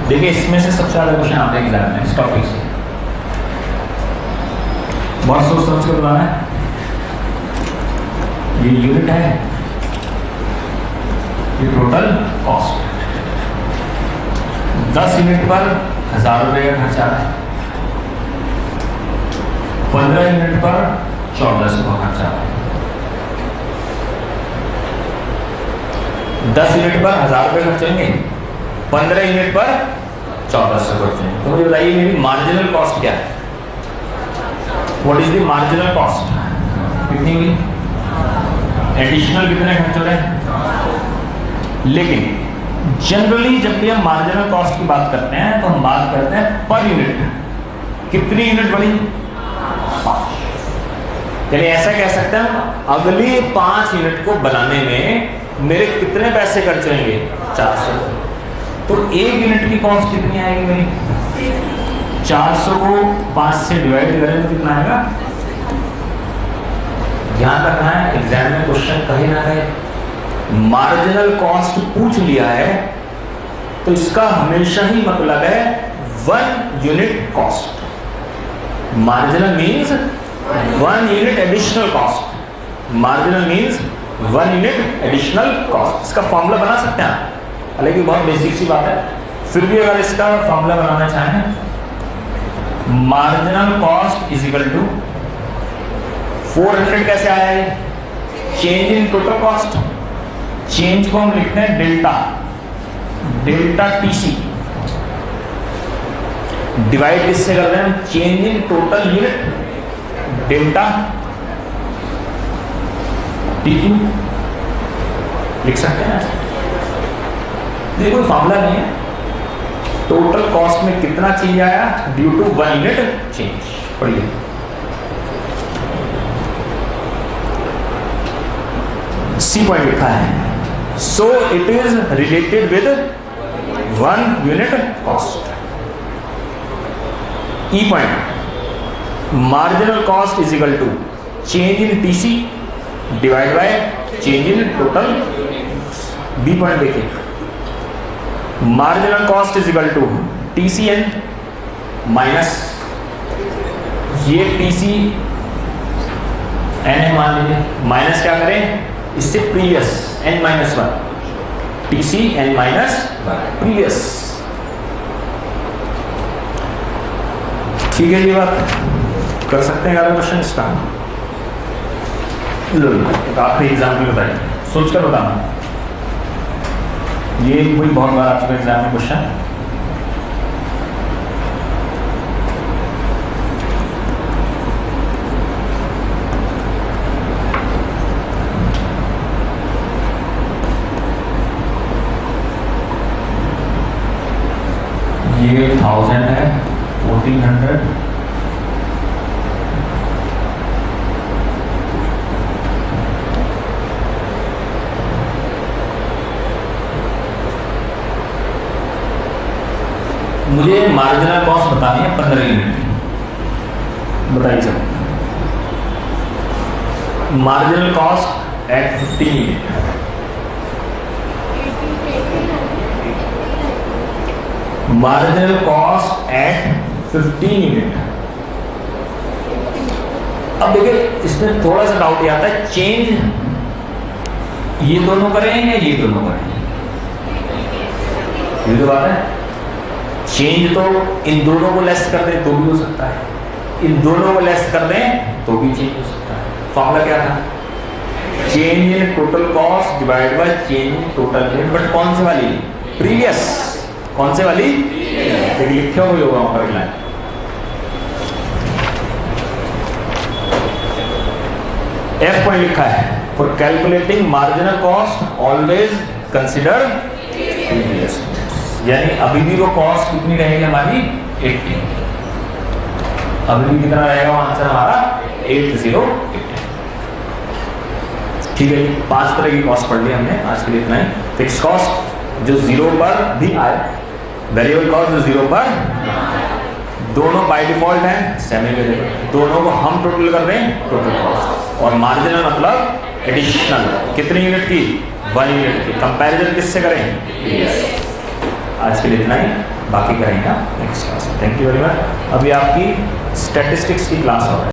देखिए इसमें से सबसे ज्यादा क्वेश्चन आते हैं एग्जाम में इस टॉपिक से, बहुत सोच समझ के बताना है। ये यूनिट है, ये टोटल कॉस्ट, 10 यूनिट पर 1000 रुपये का खर्चा है, 15 यूनिट पर 1400 का खर्चा है, 10 यूनिट पर 1000 रुपये खर्च होंगे, 15 यूनिट पर 1400 खर्च होंगे। तो मुझे बताइए मेरी मार्जिनल कॉस्ट क्या है? What is the marginal cost? कितनी हुई? एडिशनल कितने खर्च हो रहे हैं? लेकिन जनरली जब भी हम मार्जिनल कॉस्ट की बात करते हैं तो हम बात करते हैं पर यूनिट। कितनी यूनिट बनी? 5। यानी ऐसा कह सकते हैं अगली 5 यूनिट को बनाने में मेरे कितने पैसे खर्च होंगे? 400। तो 1 यूनिट की कॉस्ट कितनी आएगी मेरी? 400 को 5 से डिवाइड करें तो कितना आएगा? ध्यान रखना है एग्जाम में क्वेश्चन कहीं ना कहीं मार्जिनल कॉस्ट पूछ लिया है तो इसका हमेशा ही मतलब है 1 unit cost. Marginal means 1 unit additional cost. Marginal means 1 unit additional cost. इसका फॉर्मूला बना सकते हैं आप, हालांकि बहुत बेसिक सी बात है, फिर भी अगर इसका फॉर्मूला बनाना चाहें, marginal cost is equal to 400 कैसे आया है? Change in total cost. Change को हम लिखते हैं डेल्टा, डेल्टा टीसी डिवाइड किससे कर रहे हैं? Change in total unit delta TQ लिख सकते हैं। ये कोई फॉर्मूला नहीं है, टोटल कॉस्ट में कितना चेंज आया ड्यू टू 1 यूनिट चेंज। पढ़िए सी पॉइंट लिखा है, so it is related with 1 unit cost. E point, marginal cost is equal to change in TC divide by change in total. B point देखिए, marginal cost is equal to TCN minus ये TC N मान लीजिए, minus क्या करें इससे previous N-1 TC N-1 previous. ठीक है, ये बात कर सकते हैं। अगला क्वेश्चन इसका आखिरी एग्जाम्पल बताइए, सोचकर बताना। ये कोई बहुत बार आपका एग्जाम में क्वेश्चन। ये 1000 है, 1400, मुझे मार्जिनल कॉस्ट बतानी है 15 यूनिट। बताइए sir, marginal cost at 15 unit. Marginal cost at 15 unit. अब देखिए इसमें थोड़ा सा डाउट ये आता है, चेंज ये दोनों करें या ये दोनों करें, ये तो बात है। चेंज तो इन दोनों को लेस कर दें तो भी हो सकता है, इन दोनों को लेस कर दें तो भी चेंज हो सकता है। फॉर्मूला क्या था? Change in total cost divide by change in total unit, but कौन से वाली? प्रीवियस। कौन से वाली? लिखे हुए होगा वहां पर लाइन। एफ पॉइंट लिखा है, for calculating marginal cost always consider previous, यानी अभी भी वो कॉस्ट कितनी रहेगी हमारी? 80। अभी भी कितना रहेगा आंसर हमारा? 8080। ठीक है, 5 तरह की कॉस्ट पढ़ ली हमने, आज के लिए इतना ही। फिक्स कॉस्ट जो 0 पर भी आए, वेरिएबल कॉस्ट जो 0 पर, दोनों बाय डिफॉल्ट हैं सेमी वेरिएबल, दोनों को हम टोटल कर रहे हैं टोटल कॉस्ट, और मार्जिनल मतलब एडिशनल, कितनी यूनिट की? 1 यूनिट की। कंपैरिजन किससे करें? आज के लिए इतना ही, बाकी करेंगे नेक्स्ट क्लास में। Thank you very much. अभी आपकी स्टैटिस्टिक्स की क्लास हो रही है।